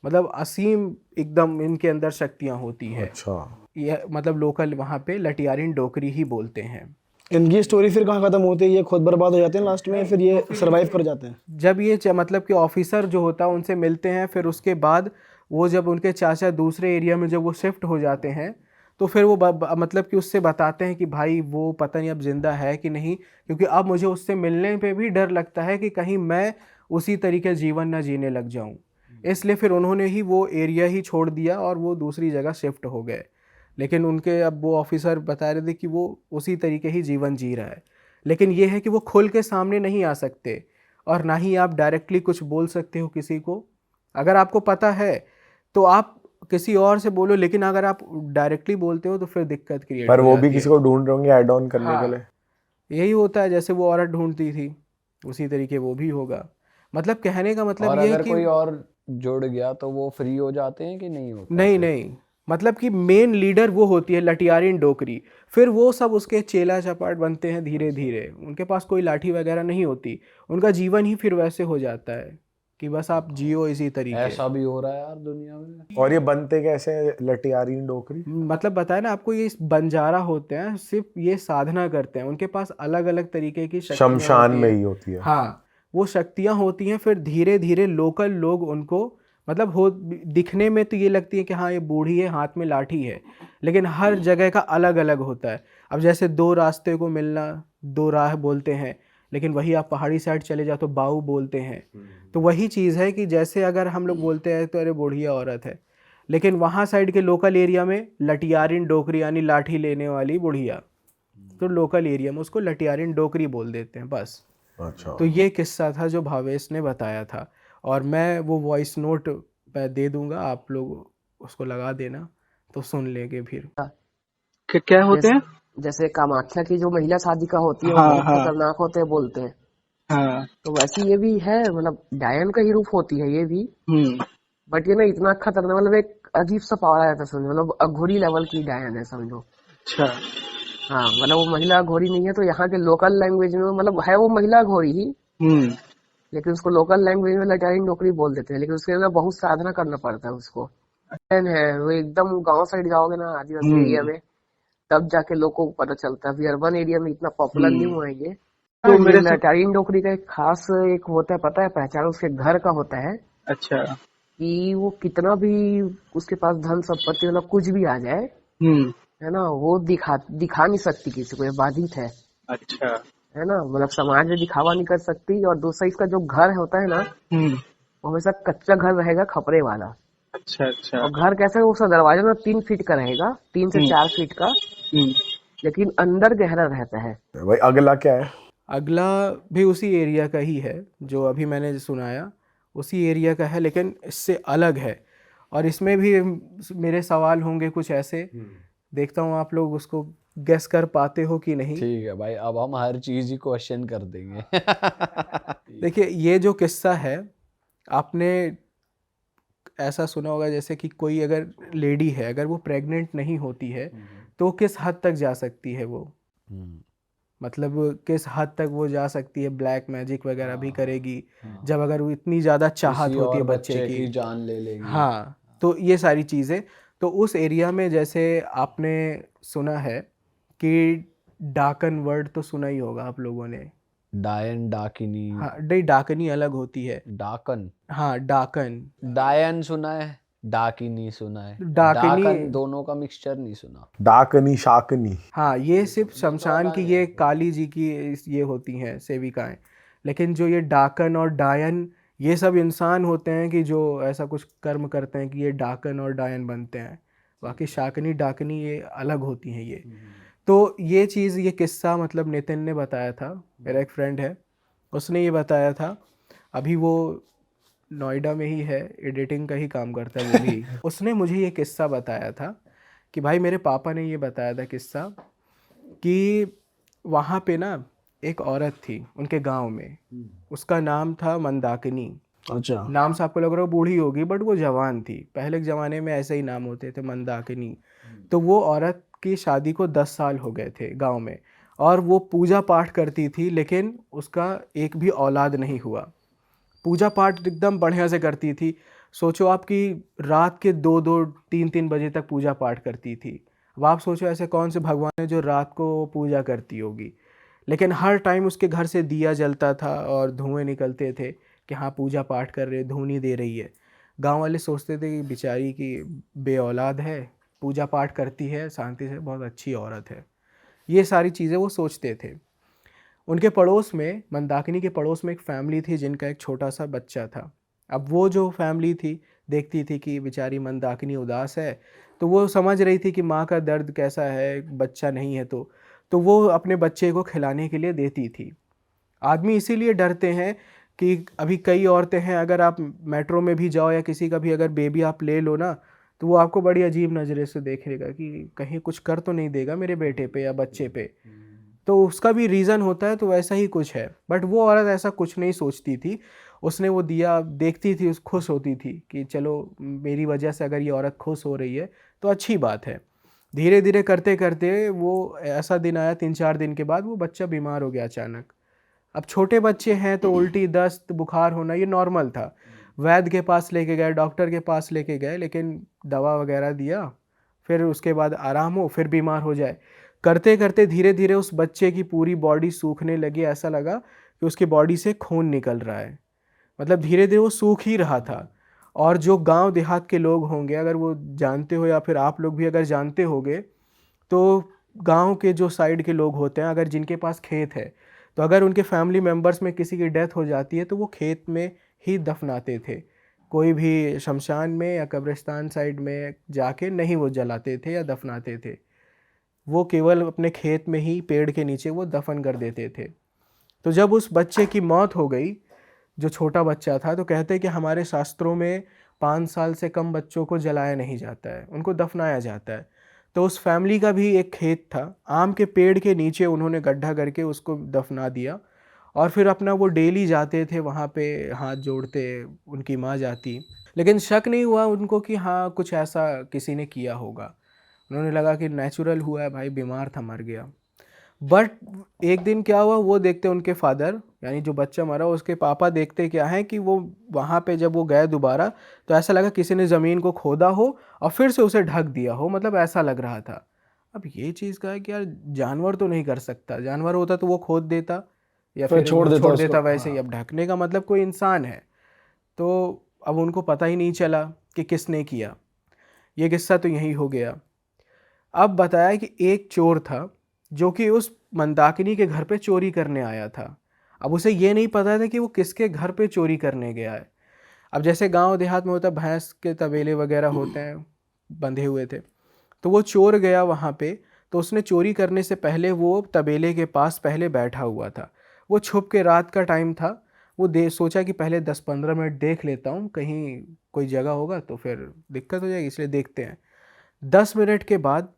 मतलब असीम एकदम इनके अंदर शक्तियाँ होती हैं। अच्छा, यह मतलब लोकल वहाँ पे लटियारिन डोकरी ही बोलते हैं। इनकी स्टोरी फिर कहाँ खत्म होती है? ये खुद बर्बाद हो जाते हैं लास्ट में, फिर ये सरवाइव कर जाते हैं? जब ये मतलब कि ऑफिसर जो होता है उनसे मिलते हैं, फिर उसके बाद वो जब उनके चाचा दूसरे एरिया में जब वो शिफ्ट हो जाते हैं, तो फिर वो मतलब कि उससे बताते हैं कि भाई वो पता नहीं अब ज़िंदा है कि नहीं, क्योंकि अब मुझे उससे मिलने पे भी डर लगता है कि कहीं मैं उसी तरीके जीवन ना जीने लग जाऊं। इसलिए फिर उन्होंने ही वो एरिया ही छोड़ दिया और वो दूसरी जगह शिफ्ट हो गए। लेकिन उनके अब वो ऑफिसर बता रहे थे कि वो उसी तरीके ही जीवन जी रहा है। लेकिन ये है कि वो खुल के सामने नहीं आ सकते और ना ही आप डायरेक्टली कुछ बोल सकते हो किसी को। अगर आपको पता है तो आप किसी और से बोलो, लेकिन अगर आप डायरेक्टली बोलते हो तो फिर दिक्कत क्रिएट पर हो वो जाती भी किसी है। को ढूंढ रहे होंगे ऐड ऑन करने हाँ, के लिए। यही होता है, जैसे वो औरत ढूंढती थी उसी तरीके वो भी होगा। मतलब कहने का मतलब और ये है अगर कि कोई और जुड़ गया तो वो फ्री हो जाते हैं कि नहीं होता? नहीं नहीं, मतलब कि मेन लीडर वो होती है लटियारिन डोकरी, फिर वो सब उसके चेला चपाट बनते हैं धीरे धीरे। उनके पास कोई लाठी वगैरह नहीं होती, उनका जीवन ही फिर वैसे हो जाता है कि बस आप जियो इसी तरीके। ऐसा भी हो रहा है यार दुनिया में। और ये बनते कैसे हैं लटियारिन डोकरी? मतलब बताया ना आपको, ये बंजारा होते हैं, सिर्फ ये साधना करते हैं, उनके पास अलग अलग तरीके की शक्तियाँ शमशान होती में हैं। ही होती है। हाँ, वो शक्तियाँ होती हैं। फिर धीरे धीरे लोकल लोग उनको मतलब हो दिखने में तो ये लगती है कि हाँ ये बूढ़ी है, हाथ में लाठी है, लेकिन हर जगह का अलग अलग होता है। अब जैसे दो रास्ते को मिलना दो राह बोलते हैं, लेकिन वही आप पहाड़ी साइड चले जाओ तो बाऊ बोलते हैं। तो वही चीज़ है कि जैसे अगर हम लोग बोलते हैं तो अरे बुढ़िया औरत है, लेकिन वहाँ साइड के लोकल एरिया में लटियारिन डोकरी यानी लाठी लेने वाली बुढ़िया, तो लोकल एरिया में उसको लटियारिन डोकरी बोल देते हैं बस। अच्छा, तो ये किस्सा था जो भावेश ने बताया था, और मैं वो वॉइस नोट दे दूंगा, आप लोग उसको लगा देना तो सुन लेंगे फिर। क्या होते हैं? जैसे कामाख्या की जो महिला शादी का होती है वो हाँ बहुत हाँ खतरनाक होते हैं बोलते हैं, हाँ। तो वैसे ये भी है, मतलब डायन का ही रूप होती है ये भी। बट ये ना इतना खतरनाक, मतलब एक अजीब सा पावर आया था समझो, मतलब अघोरी लेवल की डायन है समझो। अच्छा। हाँ, मतलब वो महिला घोड़ी नहीं है, तो यहाँ के लोकल लैंग्वेज में मतलब है वो महिला घोड़ी ही, लेकिन उसको लोकल लैंग्वेज में लटारिन डोकरी बोल देते हैं, लेकिन उसके लिए ना बहुत साधना करना पड़ता है उसको। है वो एकदम गांव साइड जाओगे ना आदिवासी एरिया में, तब जाके लोगों को पता चलता है। अभी अर्बन एरिया में इतना पॉपुलर नहीं हुआ है ये। तो मेरे से लटारिन डोकरी का एक खास एक होता है, पता है पहचान उसके घर का होता है अच्छा कि वो कितना भी उसके पास धन संपत्ति मतलब कुछ भी आ जाए, है ना, वो दिखा नहीं सकती किसी को, ये बाधित है। अच्छा है ना, मतलब समाज में दिखावा नहीं कर सकती। और दूसरा इसका जो घर होता है ना, वो हमेशा कच्चा घर रहेगा, खपरे वाला। अच्छा अच्छा। और घर कैसा है, उसका दरवाजा ना 3 फीट का रहेगा, 3 से 4 फीट का, हम्म। लेकिन अंदर गहरा रहता है। भाई अगला क्या है? अगला भी उसी एरिया का ही है, जो अभी मैंने सुनाया उसी एरिया का है, लेकिन इससे अलग है। और इसमें भी मेरे सवाल होंगे कुछ ऐसे, देखता हूँ आप लोग उसको गेस कर पाते हो कि नहीं। ठीक है भाई, अब हम हर चीज ही क्वेश्चन कर देंगे। देखिए, ये जो किस्सा है, आपने ऐसा सुना होगा जैसे कि कोई अगर लेडी है, अगर वो प्रेग्नेंट नहीं होती है तो किस हद तक जा सकती है वो, मतलब किस हद तक वो जा सकती है, ब्लैक मैजिक वगैरह भी करेगी जब अगर वो इतनी ज़्यादा चाहत किसी होती है और बच्चे बच्चे की। की जान ले लेगी। हाँ, तो ये सारी चीज़ें, तो उस एरिया में जैसे आपने सुना है कि डाकन वर्ड तो सुना ही होगा आप लोगों ने। डायन, डाकिनी। हाँ नहीं, डाकनी अलग होती है। डाकन। हाँ, डाकन। डायन सुना है, डाकिनी सुना है। डाकनी, डाकन दोनों का मिक्सचर नहीं सुना। डाकनी शाकनी। हाँ ये सिर्फ शमशान की, ये काली जी की ये होती हैं सेविकाएं, लेकिन जो ये डाकन और डायन, ये सब इंसान होते हैं कि जो ऐसा कुछ कर्म करते हैं कि ये डाकन और डायन बनते हैं। बाकी शाकनी डाकनी ये अलग होती हैं ये। तो ये चीज़, ये किस्सा मतलब नितिन ने बताया था, मेरा एक फ्रेंड है, उसने ये बताया था। अभी वो नोएडा में ही है, एडिटिंग का ही काम करता है वो भी। उसने मुझे ये किस्सा बताया था कि भाई मेरे पापा ने ये बताया था किस्सा कि वहाँ पे ना एक औरत थी उनके गांव में, उसका नाम था मंदाकिनी। अच्छा। नाम से आपको लग रहा हो बूढ़ी होगी, बट वो जवान थी। पहले के ज़माने में ऐसे ही नाम होते थे, मंदाकिनी। तो वो औरत की शादी को 10 साल हो गए थे गांव में, और वो पूजा पाठ करती थी, लेकिन उसका एक भी औलाद नहीं हुआ। पूजा पाठ एकदम बढ़िया से करती थी। सोचो आप कि रात के 2-2 3-3 बजे तक पूजा पाठ करती थी। अब आप सोचो ऐसे कौन से भगवान है जो रात को पूजा करती होगी। लेकिन हर टाइम उसके घर से दिया जलता था और धुएं निकलते थे कि हाँ पूजा पाठ कर रहे, धूनी दे रही है। गांव वाले सोचते थे कि बेचारी की बे औलाद है, पूजा पाठ करती है शांति से, बहुत अच्छी औरत है। ये सारी चीज़ें वो सोचते थे। उनके पड़ोस में, मंदाकिनी के पड़ोस में एक फैमिली थी जिनका एक छोटा सा बच्चा था। अब वो जो फैमिली थी देखती थी कि बेचारी मंदाकिनी उदास है, तो वो समझ रही थी कि माँ का दर्द कैसा है, बच्चा नहीं है तो वो अपने बच्चे को खिलाने के लिए देती थी। आदमी इसीलिए डरते हैं कि अभी कई औरतें हैं, अगर आप मेट्रो में भी जाओ या किसी का भी अगर बेबी आप ले लो ना, तो वो आपको बड़ी अजीब नज़रे से देखेगा कि कहीं कुछ कर तो नहीं देगा मेरे बेटे पे या बच्चे पे। तो उसका भी रीज़न होता है, तो वैसा ही कुछ है। बट वो औरत ऐसा कुछ नहीं सोचती थी। उसने वो दिया देखती थी, उस खुश होती थी कि चलो मेरी वजह से अगर ये औरत खुश हो रही है तो अच्छी बात है। धीरे धीरे करते करते वो ऐसा दिन आया, 3-4 दिन के बाद वो बच्चा बीमार हो गया अचानक। अब छोटे बच्चे हैं तो उल्टी दस्त बुखार होना ये नॉर्मल था। वैद्य के पास लेके गए, डॉक्टर के पास लेके गए, लेकिन दवा वगैरह दिया, फिर उसके बाद आराम हो, फिर बीमार हो जाए। करते करते धीरे धीरे उस बच्चे की पूरी बॉडी सूखने लगी। ऐसा लगा कि उसकी बॉडी से खून निकल रहा है, मतलब धीरे धीरे वो सूख ही रहा था। और जो गांव देहात के लोग होंगे, अगर वो जानते हो या फिर आप लोग भी अगर जानते होगे, तो गांव के जो साइड के लोग होते हैं, अगर जिनके पास खेत है, तो अगर उनके फैमिली मेम्बर्स में किसी की डेथ हो जाती है तो वो खेत में ही दफनाते थे। कोई भी शमशान में या कब्रिस्तान साइड में जाके नहीं वो जलाते थे या दफनाते थे, वो केवल अपने खेत में ही पेड़ के नीचे वो दफन कर देते थे। तो जब उस बच्चे की मौत हो गई, जो छोटा बच्चा था, तो कहते हैं कि हमारे शास्त्रों में 5 साल से कम बच्चों को जलाया नहीं जाता है, उनको दफनाया जाता है। तो उस फैमिली का भी एक खेत था, आम के पेड़ के नीचे उन्होंने गड्ढा करके उसको दफना दिया। और फिर अपना वो डेली जाते थे वहाँ पे, हाथ जोड़ते, उनकी माँ जाती, लेकिन शक नहीं हुआ उनको कि हाँ कुछ ऐसा किसी ने किया होगा। उन्होंने लगा कि नेचुरल हुआ है भाई, बीमार था मर गया। बट एक दिन क्या हुआ, वो देखते उनके फादर, यानी जो बच्चा मरा उसके पापा देखते क्या है कि वो वहाँ पे जब वो गए दोबारा, तो ऐसा लगा किसी ने ज़मीन को खोदा हो और फिर से उसे ढक दिया हो, मतलब ऐसा लग रहा था। अब ये चीज़ का है कि यार जानवर तो नहीं कर सकता, जानवर होता तो वो खोद देता या फिर छोड़ वो देता छोड़ उसको। देता वैसे ही। अब ढकने का मतलब कोई इंसान है, तो अब उनको पता ही नहीं चला कि किसने किया। ये किस्सा तो यही हो गया। अब बताया कि एक चोर था जो कि उस मंदाकिनी के घर पे चोरी करने आया था। अब उसे ये नहीं पता था कि वो किसके घर पे चोरी करने गया है। अब जैसे गांव देहात में होता है, भैंस के तबेले वगैरह होते हैं, बंधे हुए थे, तो वो चोर गया वहाँ पे, तो उसने चोरी करने से पहले वो तबेले के पास पहले बैठा हुआ था। वो छुप के, रात का टाइम था, वो सोचा कि पहले 10-15 मिनट देख लेता हूँ, कहीं कोई जगह होगा तो फिर दिक्कत हो जाएगी, इसलिए देखते हैं। 10 मिनट के बाद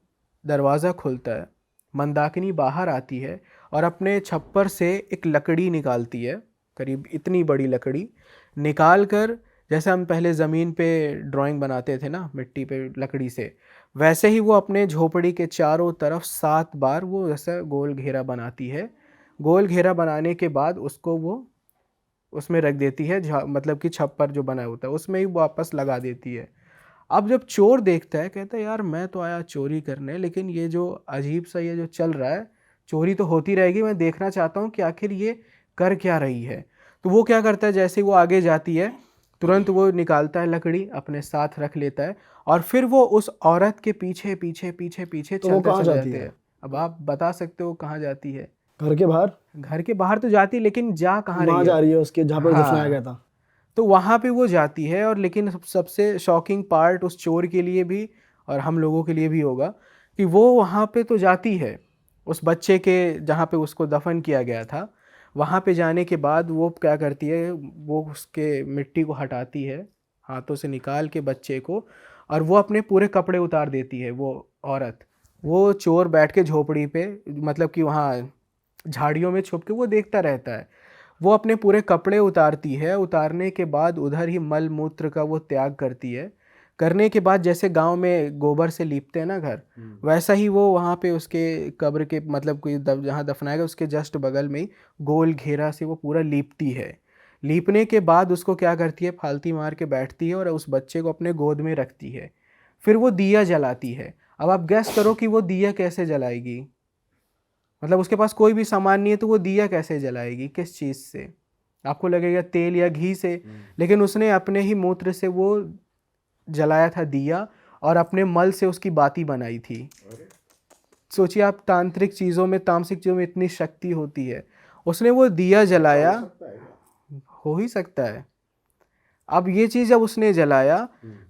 दरवाज़ा खुलता है, मंदाकिनी बाहर आती है और अपने छप्पर से एक लकड़ी निकालती है, करीब इतनी बड़ी लकड़ी निकाल कर, जैसे हम पहले ज़मीन पे ड्राइंग बनाते थे ना मिट्टी पे लकड़ी से, वैसे ही वो अपने झोपड़ी के चारों तरफ 7 बार वो ऐसा गोल घेरा बनाती है। गोल घेरा बनाने के बाद उसको वो उसमें रख देती है, मतलब कि छप्पर जो बना होता है उसमें ही वापस लगा देती है। अब जब चोर देखता है, कहता है यार मैं तो आया चोरी करने, लेकिन ये जो अजीब सा ये जो चल रहा है, चोरी तो होती रहेगी, मैं देखना चाहता हूँ कि आखिर ये कर क्या रही है। तो वो क्या करता है, जैसे ही वो आगे जाती है तुरंत वो निकालता है लकड़ी, अपने साथ रख लेता है और फिर वो उस औरत के पीछे पीछे पीछे पीछे तो वो चलते कहाँ चले जाती जाते है? हैं। अब आप बता सकते हो कहाँ जाती है? घर के बाहर? घर के बाहर तो जाती, लेकिन जा कहाँ रही वहाँ है? जा रही है उसके जहाँ पे दफनाया हाँ, गया था। तो वहाँ पे वो जाती है। और लेकिन सबसे शॉकिंग पार्ट उस चोर के लिए भी और हम लोगों के लिए भी होगा कि वो वहाँ पे तो जाती है, उस बच्चे के जहाँ पे उसको दफन किया गया था, वहाँ पे जाने के बाद वो क्या करती है, वो उसके मिट्टी को हटाती है हाथों से निकाल के बच्चे को, और वो अपने पूरे कपड़े उतार देती है वो औरत। वो चोर बैठ के झोपड़ी पे, मतलब कि वहाँ झाड़ियों में छुप के वो देखता रहता है। वो अपने पूरे कपड़े उतारती है, उतारने के बाद उधर ही मल मूत्र का वो त्याग करती है। करने के बाद जैसे गांव में गोबर से लीपते हैं ना घर, वैसा ही वो वहाँ पे उसके कब्र के, मतलब कोई जहाँ दफनाएगा उसके जस्ट बगल में ही गोल घेरा से वो पूरा लीपती है। लीपने के बाद उसको क्या करती है, फालती मार के बैठती है और उस बच्चे को अपने गोद में रखती है। फिर वो दिया जलाती है। अब आप गैस करो कि वो दिया कैसे जलाएगी, मतलब उसके पास कोई भी सामान नहीं है तो वो दिया कैसे जलाएगी, किस चीज़ से? आपको लगेगा तेल या घी से, लेकिन उसने अपने ही मूत्र से वो जलाया था दिया और अपने मल से उसकी बाती बनाई थी। सोचिए आप, तांत्रिक चीज़ों में, तामसिक चीज़ों में इतनी शक्ति होती है। उसने वो दिया जलाया, हो ही सकता है। अब ये चीज़ जब उसने जलाया,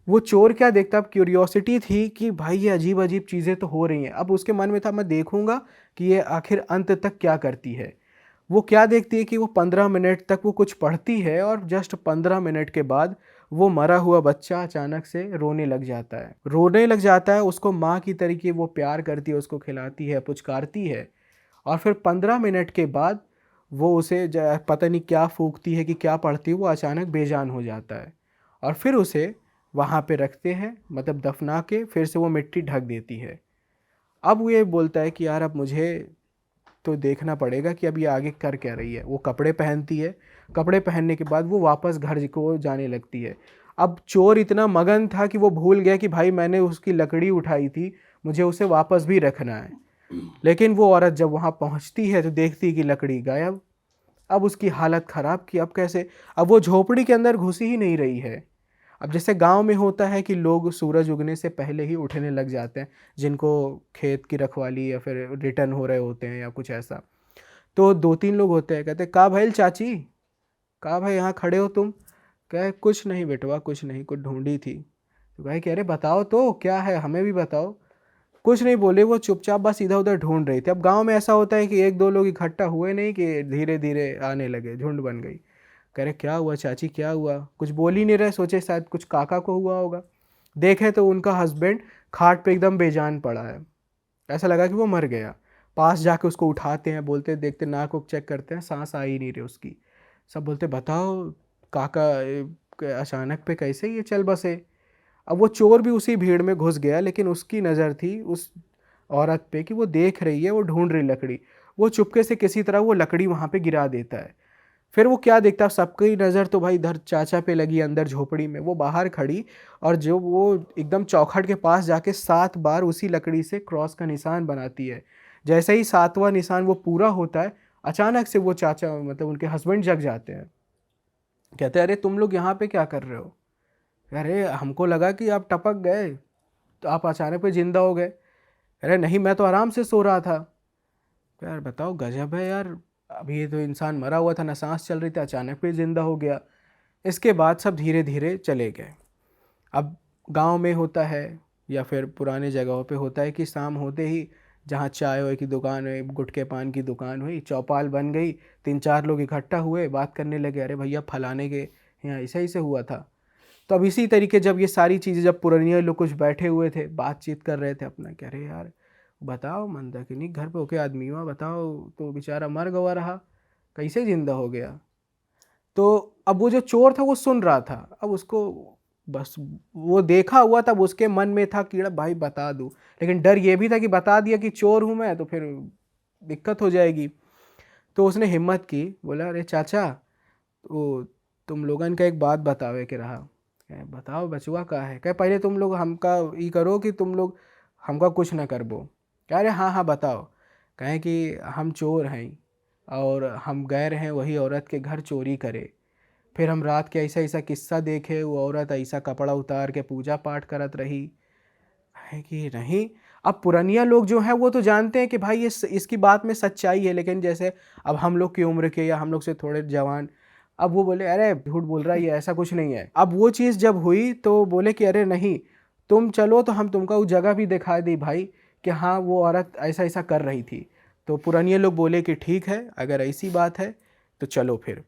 वो चोर क्या देखता, अब क्यूरियोसिटी थी कि भाई ये अजीब अजीब चीज़ें तो हो रही हैं। अब उसके मन में था मैं देखूंगा कि ये आखिर अंत तक क्या करती है। वो क्या देखती है कि वो 15 मिनट तक वो कुछ पढ़ती है और जस्ट 15 मिनट के बाद वो मरा हुआ बच्चा अचानक से रोने लग जाता है। रोने लग जाता है, उसको माँ की तरीके वो प्यार करती है, उसको खिलाती है, पुचकारती है। और फिर 15 मिनट के बाद वो उसे पता नहीं क्या फूकती है कि क्या पढ़ती है, वो अचानक बेजान हो जाता है। और फिर उसे वहाँ पे रखते हैं, मतलब दफना के फिर से वो मिट्टी ढक देती है। अब वो ये बोलता है कि यार अब मुझे तो देखना पड़ेगा कि अब ये आगे कर क्या रही है। वो कपड़े पहनती है, कपड़े पहनने के बाद वो वापस घर को जाने लगती है। अब चोर इतना मगन था कि वो भूल गया कि भाई मैंने उसकी लकड़ी उठाई थी, मुझे उसे वापस भी रखना है। लेकिन वो औरत जब वहाँ पहुँचती है तो देखती कि लकड़ी गायब। अब उसकी हालत ख़राब कि अब कैसे, अब वो झोपड़ी के अंदर घुसी ही नहीं रही है। अब जैसे गांव में होता है कि लोग सूरज उगने से पहले ही उठने लग जाते हैं, जिनको खेत की रखवाली या फिर रिटर्न हो रहे होते हैं या कुछ ऐसा। तो 2-3 लोग होते हैं, कहते का भाई चाची, का भाई यहाँ खड़े हो तुम? कहे कुछ नहीं बेटवा, कुछ नहीं, कुछ ढूंढी थी। तो भाई कह रहे बताओ तो क्या है, हमें भी बताओ। कुछ नहीं बोले, वो चुपचाप बस इधर उधर ढूंढ रही थी। अब गांव में ऐसा होता है कि 1-2 लोग इकट्ठा हुए नहीं कि धीरे धीरे आने लगे, झुंड बन गई। कह रहे क्या हुआ चाची, क्या हुआ? कुछ बोल ही नहीं रहे, सोचे शायद कुछ काका को हुआ होगा। देखे तो उनका हस्बैंड खाट पे एकदम बेजान पड़ा है, ऐसा लगा कि वो मर गया। पास जाके उसको उठाते हैं, बोलते देखते, नाक को चेक करते हैं, सांस आ ही नहीं रही उसकी। सब बोलते बताओ काका अचानक पे कैसे ये चल बसे। अब वो चोर भी उसी भीड़ में घुस गया, लेकिन उसकी नज़र थी उस औरत पे कि वो देख रही है, वो ढूंढ रही लकड़ी। वो चुपके से किसी तरह वो लकड़ी वहाँ पे गिरा देता है। फिर वो क्या देखता, सबकी नज़र तो भाई इधर चाचा पे लगी, अंदर झोपड़ी में वो बाहर खड़ी, और जो वो एकदम चौखट के पास जाके 7 बार उसी लकड़ी से क्रॉस का निशान बनाती है। जैसे ही 7वां निशान वो पूरा होता है, अचानक से वो चाचा, मतलब उनके हस्बैंड, जग जाते हैं। कहते हैं अरे तुम लोग यहाँ पे क्या कर रहे हो? अरे हमको लगा कि आप टपक गए तो आप अचानक पे जिंदा हो गए। अरे नहीं, मैं तो आराम से सो रहा था। यार बताओ, गजब है यार, अभी ये तो इंसान मरा हुआ था ना, सांस चल रही थी, अचानक पे जिंदा हो गया। इसके बाद सब धीरे धीरे चले गए। अब गांव में होता है या फिर पुराने जगहों पे होता है कि शाम होते ही जहाँ चाय वाय की दुकान हुई, गुटखे पान की दुकान हुई, चौपाल बन गई, 3-4 लोग इकट्ठा हुए, बात करने लगे, अरे भैया फलाने के यहाँ ऐसा ही से हुआ था। तो अब इसी तरीके जब ये सारी चीज़ें, जब पुराने लोग कुछ बैठे हुए थे, बातचीत कर रहे थे अपना, कह रहे यार बताओ मंदाकिनी घर पे होके आदमी हुआ, बताओ तो बेचारा मर गवा रहा, कैसे जिंदा हो गया। तो अब वो जो चोर था वो सुन रहा था, अब उसको बस वो देखा हुआ था, उसके मन में था कि भाई बता दूं, लेकिन डर ये भी था कि बता दिया कि चोर हूं मैं तो फिर दिक्कत हो जाएगी। तो उसने हिम्मत की, बोला अरे चाचा वो तुम लोगन का एक बात बतावे के रहा। कहे बताओ बचुआ का है। कहे पहले तुम लोग हमका ये करो कि तुम लोग हमका कुछ ना करबो। कह रहे हाँ हाँ बताओ। कहें कि हम चोर हैं और हम गए हैं वही औरत के घर चोरी करे, फिर हम रात के ऐसा ऐसा किस्सा देखे, वो औरत ऐसा कपड़ा उतार के पूजा पाठ करत रही। है कि नहीं, अब पुरानिया लोग जो हैं वो तो जानते हैं कि भाई ये इसकी बात में सच्चाई है, लेकिन जैसे अब हम लोग की उम्र के या हम लोग से थोड़े जवान, अब वो बोले अरे झूठ बोल रहा है, ये ऐसा कुछ नहीं है। अब वो चीज़ जब हुई तो बोले कि अरे नहीं तुम चलो तो हम तुमको वो जगह भी दिखा दी भाई कि हाँ वो औरत ऐसा ऐसा कर रही थी। तो पुरानिया लोग बोले कि ठीक है अगर ऐसी बात है तो चलो फिर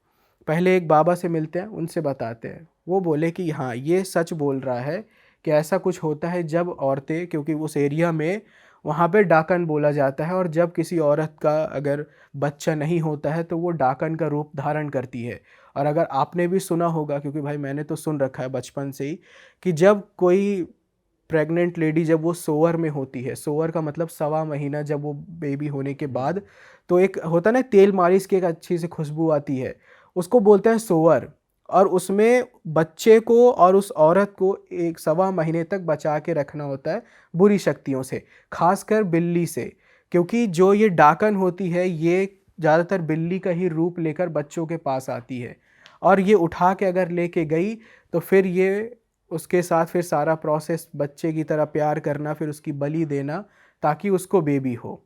पहले एक बाबा से मिलते हैं, उनसे बताते हैं। वो बोले कि हाँ ये सच बोल रहा है कि ऐसा कुछ होता है जब औरतें, क्योंकि उस एरिया में वहाँ पे डाकन बोला जाता है, और जब किसी औरत का अगर बच्चा नहीं होता है तो वो डाकन का रूप धारण करती है। और अगर आपने भी सुना होगा, क्योंकि भाई मैंने तो सुन रखा है बचपन से ही, कि जब कोई प्रेग्नेंट लेडी जब वो सोअर में होती है, सोअर का मतलब 1.25 महीना जब वो बेबी होने के बाद, तो एक होता ना तेल मालिश की एक अच्छी सी खुशबू आती है, उसको बोलते हैं सोअर। और उसमें बच्चे को और उस औरत को 1.25 महीने तक बचा के रखना होता है बुरी शक्तियों से, खासकर बिल्ली से, क्योंकि जो ये डाकन होती है ये ज़्यादातर बिल्ली का ही रूप लेकर बच्चों के पास आती है, और ये उठा के अगर लेके गई तो फिर ये उसके साथ फिर सारा प्रोसेस बच्चे की तरह प्यार करना, फिर उसकी बलि देना ताकि उसको बेबी हो,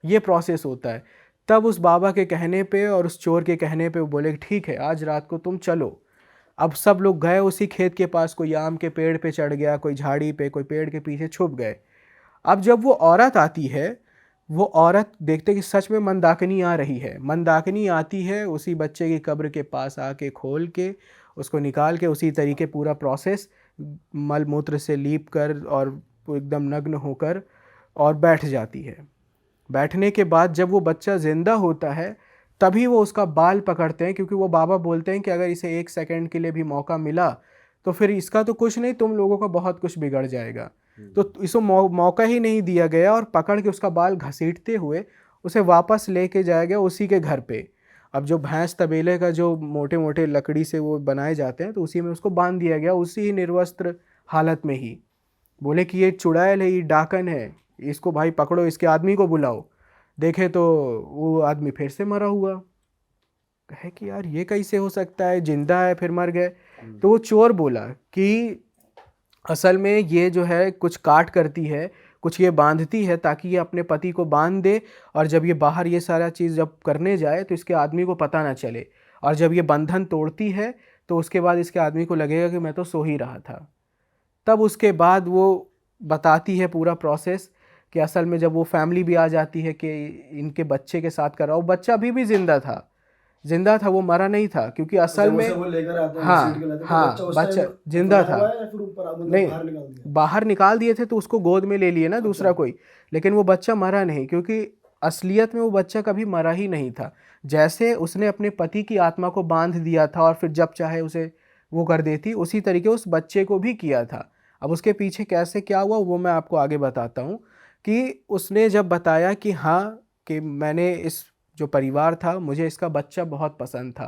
ये प्रोसेस होता है। तब उस बाबा के कहने पे और उस चोर के कहने पे वो बोले ठीक है आज रात को तुम चलो। अब सब लोग गए उसी खेत के पास, कोई आम के पेड़ पे चढ़ गया, कोई झाड़ी पे, कोई पेड़ के पीछे छुप गए। अब जब वो औरत आती है, वो औरत देखते कि सच में मंदाकिनी आ रही है। मंदाकिनी आती है उसी बच्चे की कब्र के पास आके खोल के उसको निकाल के उसी तरीके पूरा प्रोसेस मल मूत्र से लीप कर और एकदम नग्न होकर और बैठ जाती है। बैठने के बाद जब वो बच्चा ज़िंदा होता है तभी वो उसका बाल पकड़ते हैं, क्योंकि वो बाबा बोलते हैं कि अगर इसे 1 सेकंड के लिए भी मौका मिला तो फिर इसका तो कुछ नहीं, तुम लोगों का बहुत कुछ बिगड़ जाएगा। तो इसको मौका ही नहीं दिया गया और पकड़ के उसका बाल घसीटते हुए उसे वापस लेके जाया गया उसी के घर पे। अब जो भैंस तबेले का जो मोटे मोटे लकड़ी से वो बनाए जाते हैं तो उसी में उसको बांध दिया गया, उसी ही निर्वस्त्र हालत में ही। बोले कि ये चुड़ैल है, ये डाकन है, इसको भाई पकड़ो, इसके आदमी को बुलाओ। देखे तो वो आदमी फिर से मरा हुआ। कहे कि यार ये कैसे हो सकता है, जिंदा है फिर मर गए। तो वो चोर बोला कि असल में ये जो है कुछ काट करती है, कुछ ये बांधती है ताकि ये अपने पति को बांध दे, और जब ये बाहर ये सारा चीज़ जब करने जाए तो इसके आदमी को पता ना चले, और जब ये बंधन तोड़ती है तो उसके बाद इसके आदमी को लगेगा कि मैं तो सो ही रहा था। तब उसके बाद वो बताती है पूरा प्रोसेस कि असल में जब वो फैमिली भी आ जाती है कि इनके बच्चे के साथ कर रहा हो, बच्चा अभी भी जिंदा था, वो मरा नहीं था, क्योंकि असल में हाँ बच्चा जिंदा था। नहीं बाहर निकाल दिए थे तो उसको गोद में ले लिए ना दूसरा कोई, लेकिन वो बच्चा मरा नहीं, क्योंकि असलियत में वो बच्चा कभी मरा ही नहीं था। जैसे उसने अपने पति की आत्मा को बांध दिया था और फिर जब चाहे उसे वो कर देती, उसी तरीके उस बच्चे को भी किया था। अब उसके पीछे कैसे क्या हुआ वो मैं आपको आगे बताता हूँ। कि उसने जब बताया कि हाँ कि मैंने इस जो परिवार था मुझे इसका बच्चा बहुत पसंद था,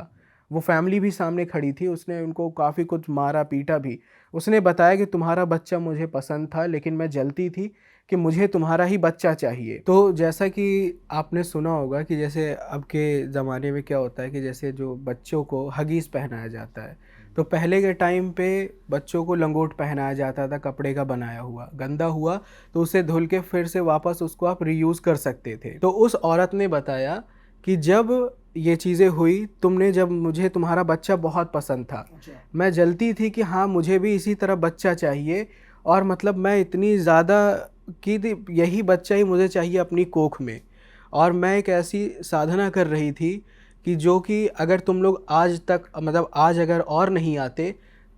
वो फैमिली भी सामने खड़ी थी, उसने उनको काफ़ी कुछ मारा पीटा भी। उसने बताया कि तुम्हारा बच्चा मुझे पसंद था लेकिन मैं जलती थी कि मुझे तुम्हारा ही बच्चा चाहिए। तो जैसा कि आपने सुना होगा कि जैसे अब के ज़माने में क्या होता है कि जैसे जो बच्चों को हगीज़ पहनाया जाता है, तो पहले के टाइम पे बच्चों को लंगोट पहनाया जाता था कपड़े का बनाया हुआ, गंदा हुआ तो उसे धुल के फिर से वापस उसको आप रीयूज़ कर सकते थे। तो उस औरत ने बताया कि जब ये चीज़ें हुई, तुमने जब मुझे तुम्हारा बच्चा बहुत पसंद था, मैं जलती थी कि हाँ मुझे भी इसी तरह बच्चा चाहिए, और मतलब मैं इतनी ज़्यादा कि यही बच्चा ही मुझे चाहिए अपनी कोख में। और मैं एक ऐसी साधना कर रही थी कि जो कि अगर तुम लोग आज तक मतलब आज अगर और नहीं आते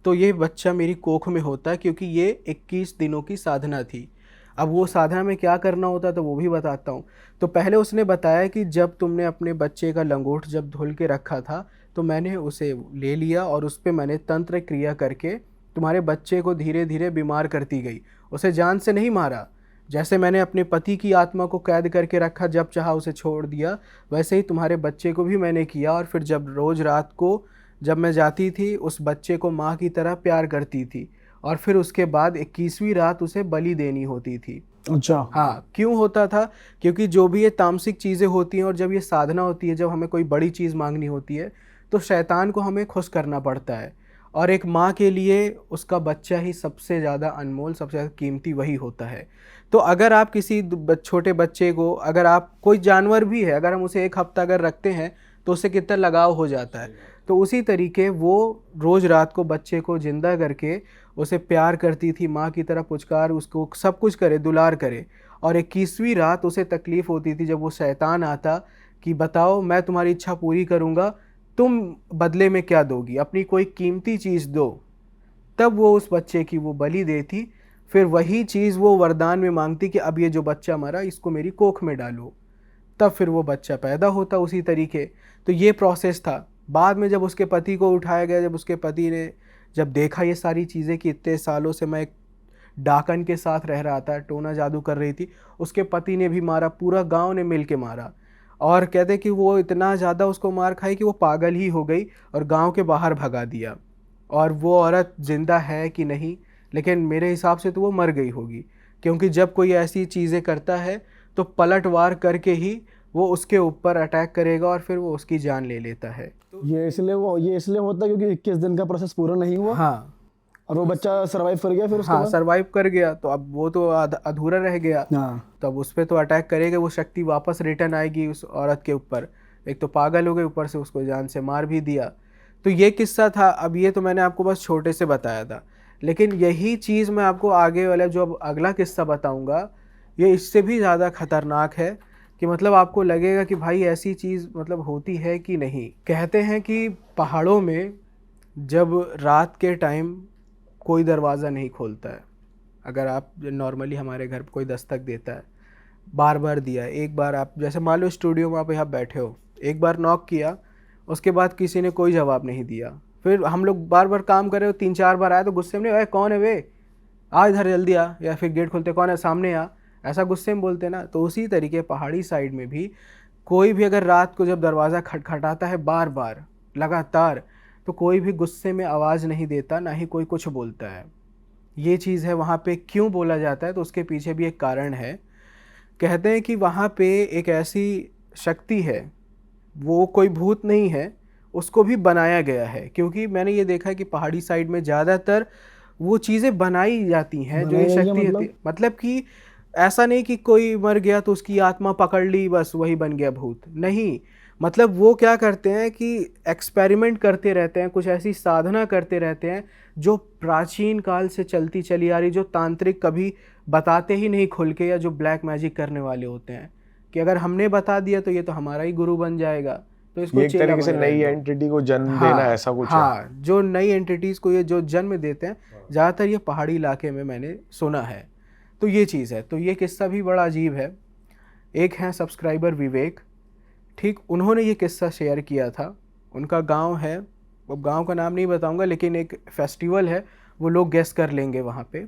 तो ये बच्चा मेरी कोख में होता, क्योंकि ये 21 दिनों की साधना थी। अब वो साधना में क्या करना होता तो वो भी बताता हूँ। तो पहले उसने बताया कि जब तुमने अपने बच्चे का लंगोट जब धुल के रखा था तो मैंने उसे ले लिया और उस पर मैंने तंत्र क्रिया करके तुम्हारे बच्चे को धीरे धीरे बीमार करती गई। उसे जान से नहीं मारा, जैसे मैंने अपने पति की आत्मा को कैद करके रखा, जब चाहा उसे छोड़ दिया, वैसे ही तुम्हारे बच्चे को भी मैंने किया। और फिर जब रोज़ रात को जब मैं जाती थी, उस बच्चे को माँ की तरह प्यार करती थी, और फिर उसके बाद 21वीं रात उसे बलि देनी होती थी। अच्छा। हाँ, क्यों होता था? क्योंकि जो भी ये तामसिक चीज़ें होती हैं और जब ये साधना होती है, जब हमें कोई बड़ी चीज़ मांगनी होती है तो शैतान को हमें खुश करना पड़ता है, और एक माँ के लिए उसका बच्चा ही सबसे ज़्यादा अनमोल, सबसे ज़्यादा कीमती वही होता है। तो अगर आप किसी छोटे बच्चे को, अगर आप कोई जानवर भी है, अगर हम उसे 1 हफ्ता अगर रखते हैं तो उससे कितना लगाव हो जाता है। तो उसी तरीके वो रोज़ रात को बच्चे को ज़िंदा करके उसे प्यार करती थी, माँ की तरह पुचकार, उसको सब कुछ करे, दुलार करे। और 21वीं रात उसे तकलीफ़ होती थी जब वो शैतान आता कि बताओ मैं तुम्हारी इच्छा पूरी करूँगा, तुम बदले में क्या दोगी? अपनी कोई कीमती चीज़ दो। तब वो उस बच्चे की वो बलि देती, फिर वही चीज़ वो वरदान में मांगती कि अब ये जो बच्चा मरा इसको मेरी कोख में डालो, तब फिर वो बच्चा पैदा होता उसी तरीके। तो ये प्रोसेस था। बाद में जब उसके पति को उठाया गया, जब उसके पति ने जब देखा ये सारी चीज़ें कि इतने सालों से मैं एक डाकन के साथ रह रहा था, टोना जादू कर रही थी, उसके पति ने भी मारा, पूरा गांव ने मिल के मारा, और कहते कि वो इतना ज़्यादा उसको मार खाई कि वो पागल ही हो गई और गांव के बाहर भगा दिया। और वो औरत ज़िंदा है कि नहीं, लेकिन मेरे हिसाब से तो वो मर गई होगी, क्योंकि जब कोई ऐसी चीज़ें करता है तो पलटवार करके ही वो उसके ऊपर अटैक करेगा और फिर वो उसकी जान ले लेता है। ये इसलिए होता है क्योंकि 21 दिन का प्रोसेस पूरा नहीं हुआ। हाँ, और वो बच्चा सरवाइव कर गया फिर उसके हाँ बाद। सरवाइव कर गया, तो अब वो तो अधूरा रह गया। हाँ। तो अब उस पर तो अटैक करेगा, वो शक्ति वापस रिटर्न आएगी उस औरत के ऊपर। एक तो पागल हो गई, ऊपर से उसको जान से मार भी दिया। तो ये किस्सा था। अब ये तो मैंने आपको बस छोटे से बताया था, लेकिन यही चीज़ मैं आपको आगे वाला जो अब अगला किस्सा बताऊंगा, ये इससे भी ज़्यादा खतरनाक है कि मतलब आपको लगेगा कि भाई ऐसी चीज़ मतलब होती है कि नहीं। कहते हैं कि पहाड़ों में जब रात के टाइम कोई दरवाज़ा नहीं खोलता है, अगर आप नॉर्मली हमारे घर पर कोई दस्तक देता है, बार बार दिया है, एक बार आप जैसे मान लो स्टूडियो में आप यहाँ बैठे हो, एक बार नॉक किया, उसके बाद किसी ने कोई जवाब नहीं दिया, फिर हम लोग बार बार काम कर रहे हो, 3-4 बार आया तो गुस्से में, अरे कौन है वे, आ इधर जल्दी आ, या फिर गेट खोलते कौन है सामने आ, ऐसा गुस्से में बोलते ना। तो उसी तरीके पहाड़ी साइड में भी कोई भी अगर रात को जब दरवाज़ा खटखटाता है बार बार लगातार, तो कोई भी गुस्से में आवाज़ नहीं देता, ना ही कोई कुछ बोलता है। ये चीज़ है वहाँ पे। क्यों बोला जाता है तो उसके पीछे भी एक कारण है। कहते हैं कि वहाँ पे एक ऐसी शक्ति है, वो कोई भूत नहीं है, उसको भी बनाया गया है। क्योंकि मैंने ये देखा है कि पहाड़ी साइड में ज़्यादातर वो चीज़ें बनाई जाती हैं जो ये शक्ति होती, मतलब कि ऐसा नहीं कि कोई मर गया तो उसकी आत्मा पकड़ ली बस वही बन गया भूत, नहीं। मतलब वो क्या करते हैं कि एक्सपेरिमेंट करते रहते हैं, कुछ ऐसी साधना करते रहते हैं जो प्राचीन काल से चलती चली आ रही, जो तांत्रिक कभी बताते ही नहीं खुल के, या जो ब्लैक मैजिक करने वाले होते हैं कि अगर हमने बता दिया तो ये तो हमारा ही गुरु बन जाएगा, तो इसको एक तरीके से नई एंटिटी को जन्म देना, ऐसा कुछ है। हाँ, जो नई एंटिटीज़ को ये जो जन्म देते हैं, ज़्यादातर ये पहाड़ी इलाके में मैंने सुना है। तो ये चीज़ है। तो ये किस्सा भी बड़ा अजीब है। एक हैं सब्सक्राइबर विवेक, ठीक, उन्होंने ये किस्सा शेयर किया था। उनका गांव है, अब गांव का नाम नहीं बताऊंगा, लेकिन एक फेस्टिवल है, वो लोग गेस कर लेंगे वहाँ पे।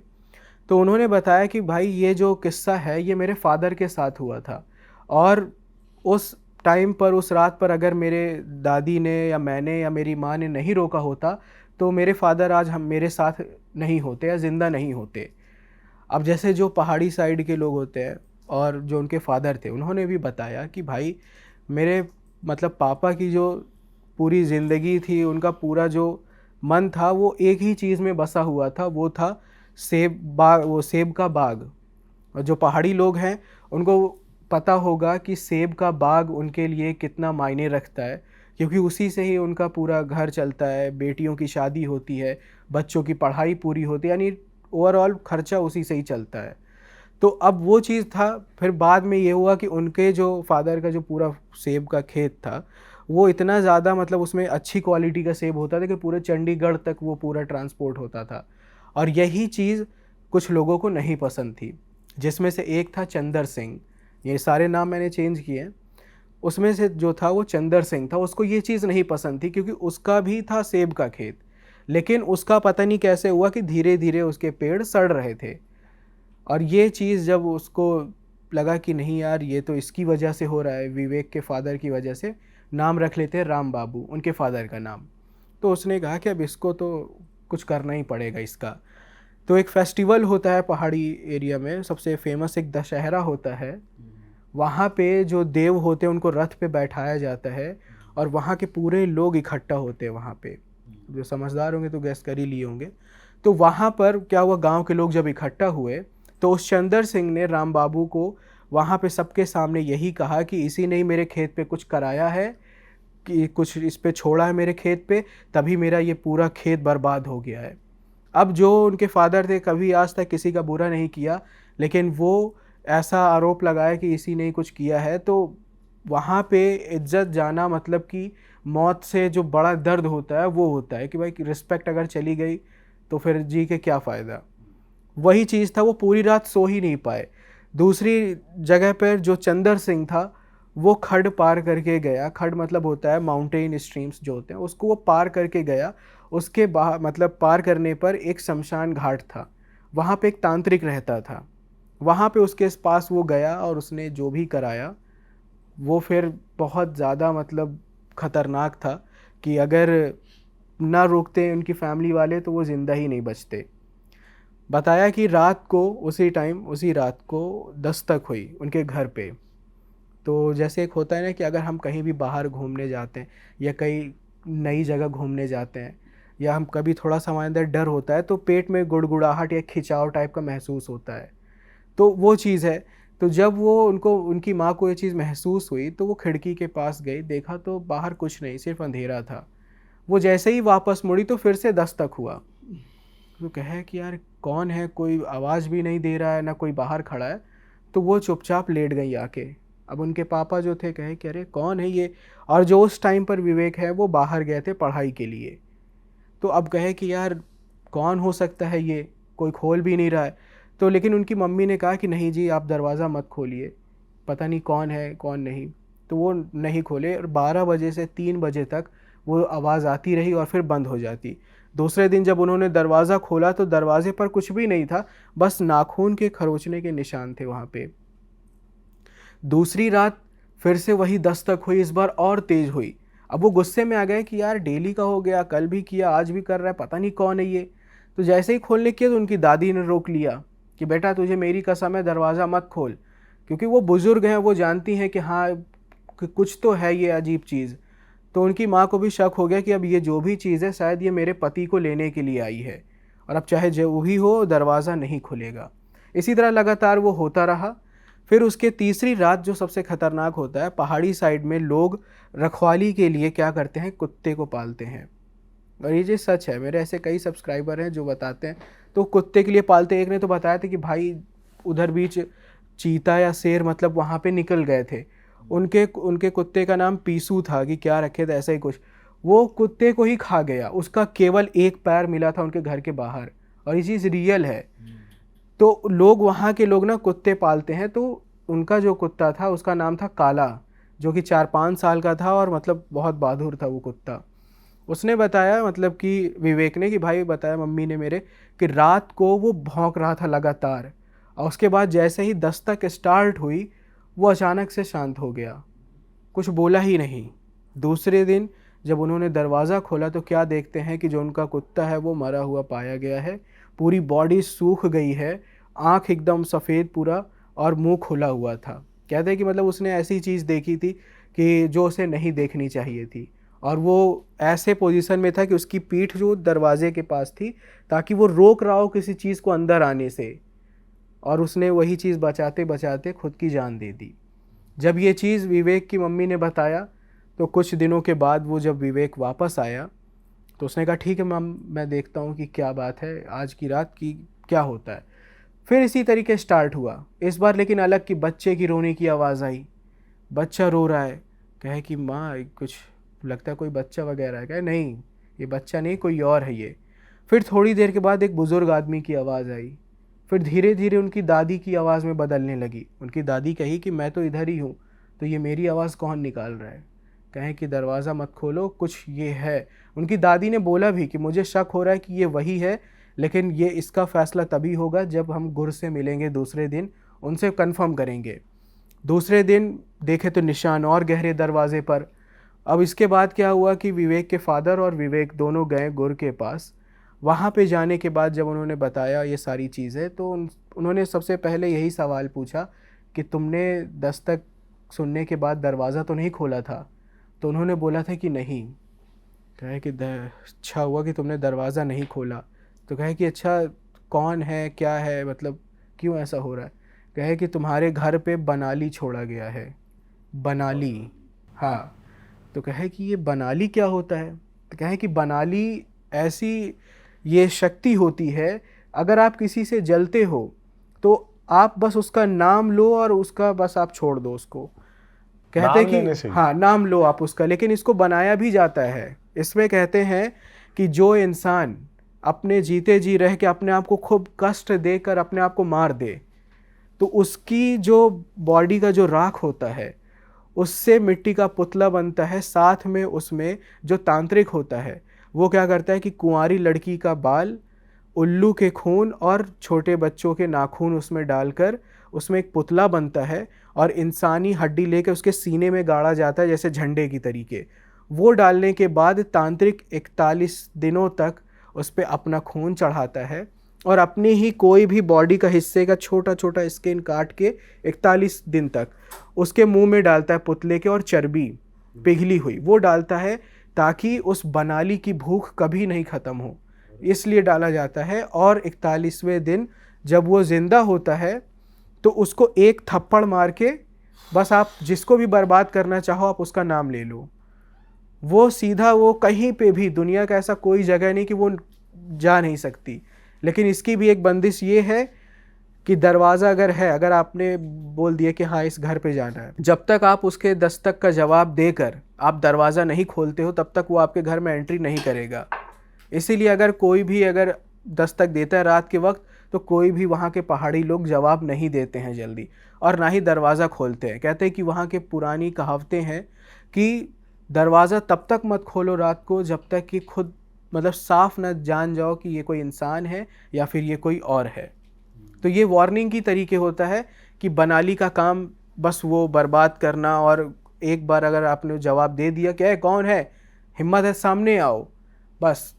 तो उन्होंने बताया कि भाई ये जो किस्सा है ये मेरे फादर के साथ हुआ था, और उस टाइम पर, उस रात पर अगर मेरे दादी ने या मैंने या मेरी माँ ने नहीं रोका होता तो मेरे फादर आज हम मेरे साथ नहीं होते या ज़िंदा नहीं होते। अब जैसे जो पहाड़ी साइड के लोग होते हैं और जो उनके फादर थे, उन्होंने भी बताया कि भाई मेरे मतलब पापा की जो पूरी ज़िंदगी थी, उनका पूरा जो मन था वो एक ही चीज़ में बसा हुआ था, वो था सेब बाग, वो सेब का बाग। और जो पहाड़ी लोग हैं उनको पता होगा कि सेब का बाग उनके लिए कितना मायने रखता है, क्योंकि उसी से ही उनका पूरा घर चलता है, बेटियों की शादी होती है, बच्चों की पढ़ाई पूरी होती है, यानी ओवरऑल खर्चा उसी से ही चलता है। तो अब वो चीज़ था। फिर बाद में ये हुआ कि उनके जो फादर का जो पूरा सेब का खेत था, वो इतना ज़्यादा मतलब उसमें अच्छी क्वालिटी का सेब होता था कि पूरे चंडीगढ़ तक वो पूरा ट्रांसपोर्ट होता था। और यही चीज़ कुछ लोगों को नहीं पसंद थी, जिसमें से एक था चंदर सिंह। ये सारे नाम मैंने चेंज किए हैं, उसमें से जो था वो चंदर सिंह था। उसको ये चीज़ नहीं पसंद थी क्योंकि उसका भी था सेब का खेत, लेकिन उसका पता नहीं कैसे हुआ कि धीरे धीरे उसके पेड़ सड़ रहे थे। और ये चीज़ जब उसको लगा कि नहीं यार, ये तो इसकी वजह से हो रहा है, विवेक के फादर की वजह से, नाम रख लेते हैं राम बाबू उनके फादर का नाम। तो उसने कहा कि अब इसको तो कुछ करना ही पड़ेगा इसका। तो एक फेस्टिवल होता है पहाड़ी एरिया में, सबसे फेमस एक दशहरा होता है। वहाँ पे जो देव होते हैं उनको रथ पे बैठाया जाता है और वहाँ के पूरे लोग इकट्ठा होते हैं वहाँ पे। जो समझदार होंगे तो गैस कर ही लिए होंगे। तो वहाँ पर क्या हुआ, गांव के लोग जब इकट्ठा हुए तो उस चंदर सिंह ने राम बाबू को वहाँ पे सबके सामने यही कहा कि इसी ने ही मेरे खेत पे कुछ कराया है, कि कुछ इस पे छोड़ा है मेरे खेत पे, तभी मेरा ये पूरा खेत बर्बाद हो गया है। अब जो उनके फादर थे, कभी आज तक किसी का बुरा नहीं किया, लेकिन वो ऐसा आरोप लगाया कि इसी ने ही कुछ किया है। तो वहाँ पे इज्जत जाना मतलब कि मौत से जो बड़ा दर्द होता है वो होता है कि भाई रिस्पेक्ट अगर चली गई तो फिर जी के क्या फ़ायदा। वही चीज़ था, वो पूरी रात सो ही नहीं पाए। दूसरी जगह पर जो चंदर सिंह था, वो खड पार करके गया। खड मतलब होता है माउंटेन स्ट्रीम्स जो होते हैं, उसको वो पार करके गया। उसके बाहर मतलब पार करने पर एक शमशान घाट था, वहाँ पे एक तांत्रिक रहता था। वहाँ पे उसके पास वो गया और उसने जो भी कराया वो फिर बहुत ज़्यादा मतलब ख़तरनाक था कि अगर ना रोकते उनकी फैमिली वाले तो वो ज़िंदा ही नहीं बचते। बताया कि रात को उसी रात को दस्तक हुई उनके घर पे। तो जैसे एक होता है ना कि अगर हम कहीं भी बाहर घूमने जाते हैं या कहीं नई जगह घूमने जाते हैं, या हम कभी थोड़ा सा हमारे अंदर डर होता है तो पेट में गुड़गुड़ाहट या खिंचाव टाइप का महसूस होता है, तो वो चीज़ है। तो जब वो उनकी माँ को ये चीज़ महसूस हुई तो वो खिड़की के पास गई, देखा तो बाहर कुछ नहीं, सिर्फ अंधेरा था। वो जैसे ही वापस मुड़ी तो फिर से दस्तक हुआ। तो कहे कि यार कौन है, कोई आवाज़ भी नहीं दे रहा है, ना कोई बाहर खड़ा है। तो वो चुपचाप लेट गई आके। अब उनके पापा जो थे कहे कि अरे कौन है ये, और जो उस टाइम पर विवेक है वो बाहर गए थे पढ़ाई के लिए। तो अब कहे कि यार कौन हो सकता है ये, कोई खोल भी नहीं रहा है। तो लेकिन उनकी मम्मी ने कहा कि नहीं जी आप दरवाज़ा मत खोलिए, पता नहीं कौन है कौन नहीं। तो वो नहीं खोले और 12 बजे से 3 बजे तक वो आवाज़ आती रही और फिर बंद हो जाती। दूसरे दिन जब उन्होंने दरवाज़ा खोला तो दरवाजे पर कुछ भी नहीं था, बस नाखून के खरोंचने के निशान थे वहाँ पे। दूसरी रात फिर से वही दस्तक हुई, इस बार और तेज़ हुई। अब वो गुस्से में आ गए कि यार डेली का हो गया, कल भी किया आज भी कर रहा है, पता नहीं कौन है ये। तो जैसे ही खोलने किया तो उनकी दादी ने रोक लिया कि बेटा तुझे मेरी कसम है दरवाज़ा मत खोल, क्योंकि वो बुज़ुर्ग हैं, वो जानती हैं कि हाँ कि कुछ तो है ये अजीब चीज़। तो उनकी माँ को भी शक हो गया कि अब ये जो भी चीज़ है शायद ये मेरे पति को लेने के लिए आई है, और अब चाहे जो भी हो दरवाज़ा नहीं खुलेगा। इसी तरह लगातार वो होता रहा। फिर उसके तीसरी रात जो सबसे ख़तरनाक होता है, पहाड़ी साइड में लोग रखवाली के लिए क्या करते हैं, कुत्ते को पालते हैं। और ये चीज़ सच है, मेरे ऐसे कई सब्सक्राइबर हैं जो बताते हैं तो कुत्ते के लिए पालते। एक ने तो बताया था कि भाई उधर बीच चीता या शेर मतलब वहाँ पे निकल गए थे, उनके कुत्ते का नाम पीसू था कि क्या रखे थे ऐसा ही कुछ, वो कुत्ते को ही खा गया। उसका केवल एक पैर मिला था उनके घर के बाहर, और ये चीज़ रियल है। तो लोग वहाँ के लोग ना कुत्ते पालते हैं। तो उनका जो कुत्ता था उसका नाम था काला, जो कि 4-5 साल का था और मतलब बहुत बहादुर था वो कुत्ता। उसने बताया मतलब कि विवेक ने कि भाई बताया मम्मी ने मेरे कि रात को वो भौंक रहा था लगातार, और उसके बाद जैसे ही दस्तक स्टार्ट हुई वो अचानक से शांत हो गया, कुछ बोला ही नहीं। दूसरे दिन जब उन्होंने दरवाज़ा खोला तो क्या देखते हैं कि जो उनका कुत्ता है वो मरा हुआ पाया गया है, पूरी बॉडी सूख गई है, आँख एकदम सफ़ेद पूरा, और मुंह खुला हुआ था। कहते हैं कि मतलब उसने ऐसी चीज़ देखी थी कि जो उसे नहीं देखनी चाहिए थी, और वो ऐसे पोजीशन में था कि उसकी पीठ जो दरवाजे के पास थी ताकि वो रोक रहा हो किसी चीज़ को अंदर आने से, और उसने वही चीज़ बचाते बचाते खुद की जान दे दी। जब ये चीज़ विवेक की मम्मी ने बताया तो कुछ दिनों के बाद वो जब विवेक वापस आया तो उसने कहा ठीक है मम, मैं देखता हूँ कि क्या बात है, आज की रात की क्या होता है। फिर इसी तरीके स्टार्ट हुआ इस बार, लेकिन अलग कि बच्चे की रोने की आवाज़ आई। बच्चा रो रहा है, कहे कि माँ कुछ लगता है कोई बच्चा वगैरह है। कहे नहीं, ये बच्चा नहीं, कोई और है ये। फिर थोड़ी देर के बाद एक बुज़ुर्ग आदमी की आवाज़ आई। फिर धीरे धीरे उनकी दादी की आवाज़ में बदलने लगी। उनकी दादी कही कि मैं तो इधर ही हूँ, तो ये मेरी आवाज़ कौन निकाल रहा है। कहें कि दरवाज़ा मत खोलो, कुछ ये है। उनकी दादी ने बोला भी कि मुझे शक हो रहा है कि ये वही है, लेकिन ये इसका फ़ैसला तभी होगा जब हम गुर से मिलेंगे दूसरे दिन, उनसे कंफर्म करेंगे। दूसरे दिन देखे तो निशान और गहरे दरवाजे पर। अब इसके बाद क्या हुआ कि विवेक के फादर और विवेक दोनों गए गुर के पास। वहाँ पे जाने के बाद जब उन्होंने बताया ये सारी चीज़ें तो उन्होंने सबसे पहले यही सवाल पूछा कि तुमने दस्तक सुनने के बाद दरवाज़ा तो नहीं खोला था। तो उन्होंने बोला था कि नहीं। कहे कि अच्छा हुआ कि तुमने दरवाज़ा नहीं खोला। तो कहे कि अच्छा कौन है, क्या है, मतलब क्यों ऐसा हो रहा है। कहे कि तुम्हारे घर पे बनाली छोड़ा गया है। बनाली, हाँ। तो कहे कि ये बनाली क्या होता है। तो कहे कि बनाली ऐसी ये शक्ति होती है, अगर आप किसी से जलते हो तो आप बस उसका नाम लो और उसका बस आप छोड़ दो उसको। कहते हैं कि हाँ नाम लो आप उसका, लेकिन इसको बनाया भी जाता है। इसमें कहते हैं कि जो इंसान अपने जीते जी रह के अपने आप को खूब कष्ट देकर अपने आप को मार दे, तो उसकी जो बॉडी का जो राख होता है उससे मिट्टी का पुतला बनता है। साथ में उसमें जो तांत्रिक होता है वो क्या करता है कि कुंवारी लड़की का बाल, उल्लू के खून और छोटे बच्चों के नाखून उसमें डालकर उसमें एक पुतला बनता है और इंसानी हड्डी लेकर उसके सीने में गाड़ा जाता है जैसे झंडे की तरीके। वो डालने के बाद तांत्रिक 41 दिनों तक उस पर अपना खून चढ़ाता है और अपने ही कोई भी बॉडी का हिस्से का छोटा छोटा स्किन काट के 41 दिन तक उसके मुंह में डालता है पुतले के, और चर्बी पिघली हुई वो डालता है ताकि उस बनाली की भूख कभी नहीं ख़त्म हो, इसलिए डाला जाता है। और 41वें दिन जब वो ज़िंदा होता है तो उसको एक थप्पड़ मार के बस आप जिसको भी बर्बाद करना चाहो आप उसका नाम ले लो। वो सीधा वो कहीं पे भी, दुनिया का ऐसा कोई जगह नहीं कि वो जा नहीं सकती। लेकिन इसकी भी एक बंदिश ये है कि दरवाज़ा अगर है, अगर आपने बोल दिया कि हाँ इस घर पे जाना है, जब तक आप उसके दस्तक का जवाब देकर आप दरवाज़ा नहीं खोलते हो तब तक वो आपके घर में एंट्री नहीं करेगा। इसीलिए अगर कोई भी अगर दस्तक देता है रात के वक्त तो कोई भी वहाँ के पहाड़ी लोग जवाब नहीं देते हैं जल्दी, और ना ही दरवाज़ा खोलते हैं। कहते हैं कि वहाँ के पुरानी कहावतें हैं कि दरवाज़ा तब तक मत खोलो रात को जब तक कि खुद मतलब साफ न जान जाओ कि ये कोई इंसान है या फिर ये कोई और है। तो ये वार्निंग की तरीके होता है कि बनाली का काम बस वो बर्बाद करना, और एक बार अगर आपने जवाब दे दिया क्या है, कौन है, हिम्मत है सामने आओ, बस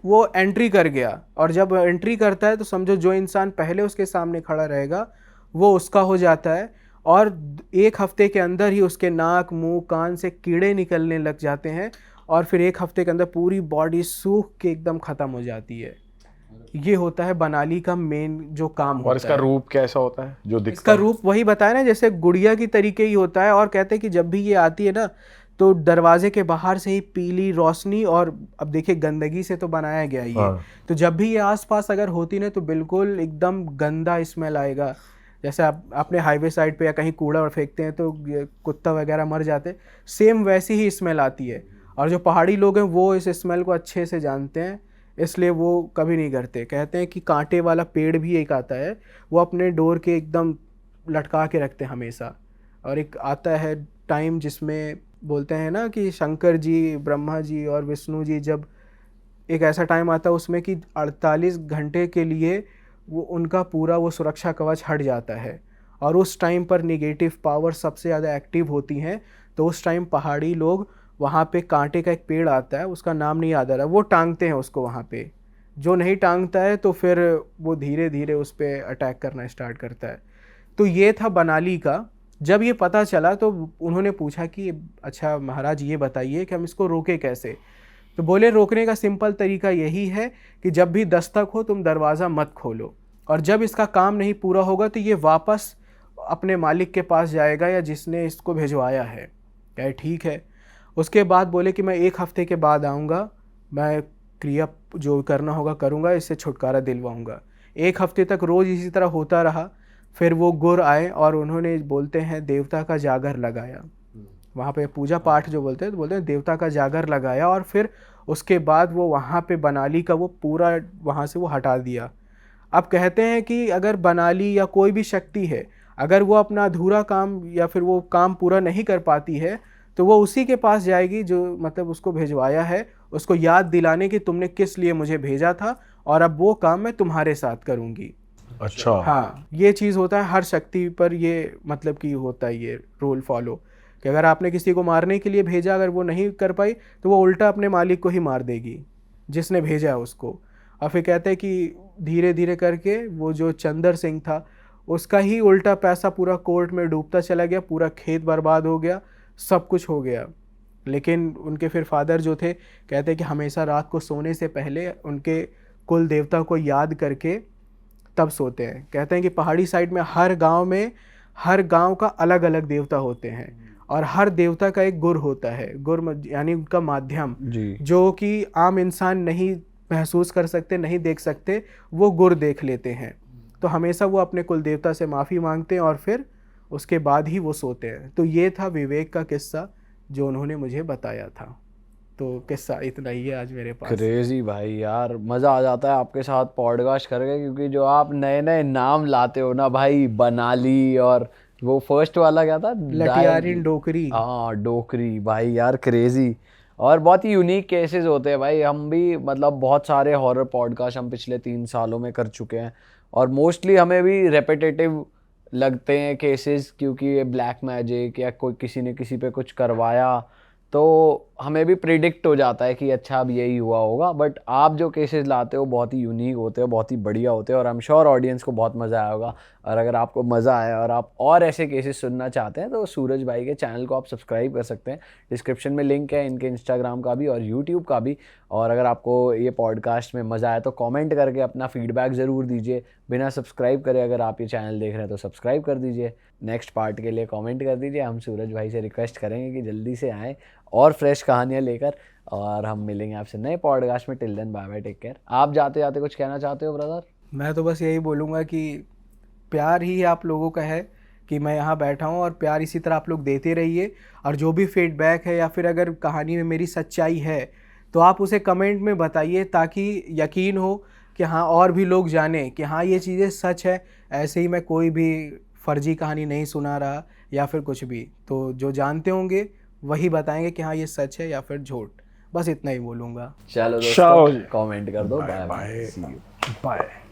वो एंट्री कर गया। और जब एंट्री करता है तो समझो जो इंसान पहले उसके सामने खड़ा रहेगा वो उसका हो जाता है, और 1 हफ्ते के अंदर ही उसके नाक, मुंह, कान से कीड़े निकलने लग जाते हैं, और फिर 1 हफ्ते के अंदर पूरी बॉडी सूख के एकदम ख़त्म हो जाती है। ये होता है बनाली का मेन जो काम होता है। और इसका रूप कैसा होता है जो दिखता इसका है? रूप वही बताया ना, जैसे गुड़िया की तरीके ही होता है। और कहते हैं कि जब भी ये आती है ना तो दरवाजे के बाहर से ही पीली रोशनी, और अब देखिए गंदगी से तो बनाया गया ये तो जब भी ये आसपास अगर होती ना तो बिल्कुल एकदम गंदा स्मेल आएगा। जैसे आपने हाईवे साइड पे या कहीं कूड़ा फेंकते हैं तो कुत्ता वगैरह मर जाते, सेम वैसी ही स्मेल आती है। और जो पहाड़ी लोग हैं वो इस स्मेल को अच्छे से जानते हैं, इसलिए वो कभी नहीं करते। कहते हैं कि कांटे वाला पेड़ भी एक आता है, वो अपने डोर के एकदम लटका के रखते हैं हमेशा। और एक आता है टाइम जिसमें बोलते हैं ना कि शंकर जी, ब्रह्मा जी और विष्णु जी, जब एक ऐसा टाइम आता है उसमें कि 48 घंटे के लिए वो उनका पूरा वो सुरक्षा कवच हट जाता है, और उस टाइम पर नेगेटिव पावर सबसे ज़्यादा एक्टिव होती हैं। तो उस टाइम पहाड़ी लोग वहाँ पे कांटे का एक पेड़ आता है, उसका नाम नहीं याद आ रहा, वो टांगते हैं उसको वहाँ पे। जो नहीं टांगता है तो फिर वो धीरे धीरे उस पर अटैक करना स्टार्ट करता है। तो ये था बनाली का। जब ये पता चला तो उन्होंने पूछा कि अच्छा महाराज ये बताइए कि हम इसको रोके कैसे। तो बोले रोकने का सिंपल तरीका यही है कि जब भी दस्तक हो तुम दरवाज़ा मत खोलो, और जब इसका काम नहीं पूरा होगा तो ये वापस अपने मालिक के पास जाएगा या जिसने इसको भिजवाया है। क्या ठीक है। उसके बाद बोले कि मैं 1 हफ्ते के बाद आऊँगा, मैं क्रिया जो करना होगा करूँगा, इससे छुटकारा दिलवाऊँगा। 1 हफ्ते तक रोज़ इसी तरह होता रहा। फिर वो गुर आए और उन्होंने बोलते हैं देवता का जागर लगाया। वहाँ पे पूजा पाठ जो बोलते हैं तो बोलते हैं देवता का जागर लगाया, और फिर उसके बाद वो वहाँ पे बनाली का वो पूरा वहाँ से वो हटा दिया। अब कहते हैं कि अगर बनाली या कोई भी शक्ति है, अगर वो अपना अधूरा काम या फिर वो काम पूरा नहीं कर पाती है तो वो उसी के पास जाएगी जो मतलब उसको भिजवाया है, उसको याद दिलाने कि तुमने किस लिए मुझे भेजा था और अब वो काम मैं तुम्हारे साथ करूँगी। अच्छा। हाँ, ये चीज़ होता है हर शक्ति पर, ये मतलब कि होता है ये रूल फॉलो कि अगर आपने किसी को मारने के लिए भेजा, अगर वो नहीं कर पाई तो वो उल्टा अपने मालिक को ही मार देगी जिसने भेजा है उसको। और फिर कहते हैं कि धीरे धीरे करके वो जो चंदर सिंह था उसका ही उल्टा पैसा पूरा कोर्ट में डूबता चला गया, पूरा खेत बर्बाद हो गया, सब कुछ हो गया। लेकिन उनके फिर फादर जो थे कहते हैं कि हमेशा रात को सोने से पहले उनके कुल देवता को याद करके तब सोते हैं। कहते हैं कि पहाड़ी साइड में हर गांव का अलग अलग देवता होते हैं और हर देवता का एक गुर होता है। गुर यानी उनका माध्यम जी। जो कि आम इंसान नहीं महसूस कर सकते, नहीं देख सकते, वो गुर देख लेते हैं। तो हमेशा वो अपने कुल देवता से माफ़ी मांगते हैं और फिर उसके बाद ही वो सोते हैं। तो ये था विवेक का किस्सा जो उन्होंने मुझे बताया था। तो किस्सा इतना ही है आज मेरे पास। क्रेजी भाई यार, मज़ा आ जाता है आपके साथ पॉडकास्ट करके, क्योंकि जो आप नए नए नाम लाते हो ना भाई, बनाली और वो फर्स्ट वाला क्या था, लटियारिन डोकरी। हाँ डोकरी, भाई यार क्रेजी और बहुत ही यूनिक केसेस होते हैं भाई। हम भी मतलब बहुत सारे हॉरर पॉडकास्ट हम पिछले 3 सालों में कर चुके हैं और मोस्टली हमें भी रेपिटेटिव लगते हैं केसेस, क्योंकि ये ब्लैक मैजिक या कोई किसी ने किसी पे कुछ करवाया तो हमें भी प्रिडिक्ट हो जाता है कि अच्छा अब यही हुआ होगा। बट आप जो केसेस लाते हो बहुत ही यूनिक होते हो, बहुत ही बढ़िया होते हैं और आई एम श्योर ऑडियंस को बहुत मज़ा आया होगा। और अगर आपको मज़ा आया और आप और ऐसे केसेस सुनना चाहते हैं तो सूरज भाई के चैनल को आप सब्सक्राइब कर सकते हैं। डिस्क्रिप्शन में लिंक है इनके इंस्टाग्राम का भी और यूट्यूब का भी। और अगर आपको ये पॉडकास्ट में मज़ा आया तो कॉमेंट करके अपना फीडबैक ज़रूर दीजिए। बिना सब्सक्राइब करे अगर आप ये चैनल देख रहे हैं तो सब्सक्राइब कर दीजिए। नेक्स्ट पार्ट के लिए कमेंट कर दीजिए। हम सूरज भाई से रिक्वेस्ट करेंगे कि जल्दी से आएँ और फ्रेश कहानियाँ लेकर, और हम मिलेंगे आपसे नए पॉडकास्ट में। Till then bye bye, take care. आप जाते जाते कुछ कहना चाहते हो ब्रदर? मैं तो बस यही बोलूँगा कि प्यार ही आप लोगों का है कि मैं यहाँ बैठा हूँ, और प्यार इसी तरह आप लोग देते रहिए। और जो भी फीडबैक है या फिर अगर कहानी में मेरी सच्चाई है तो आप उसे कमेंट में बताइए, ताकि यकीन हो कि हाँ और भी लोग जाने कि हाँ ये चीज़ें सच है। ऐसे ही मैं कोई भी फर्जी कहानी नहीं सुना रहा या फिर कुछ भी। तो जो जानते होंगे वही बताएंगे कि हाँ ये सच है या फिर झूठ। बस इतना ही बोलूँगा। चलो दोस्तों, कमेंट कर दो। Bye bye, see you, bye.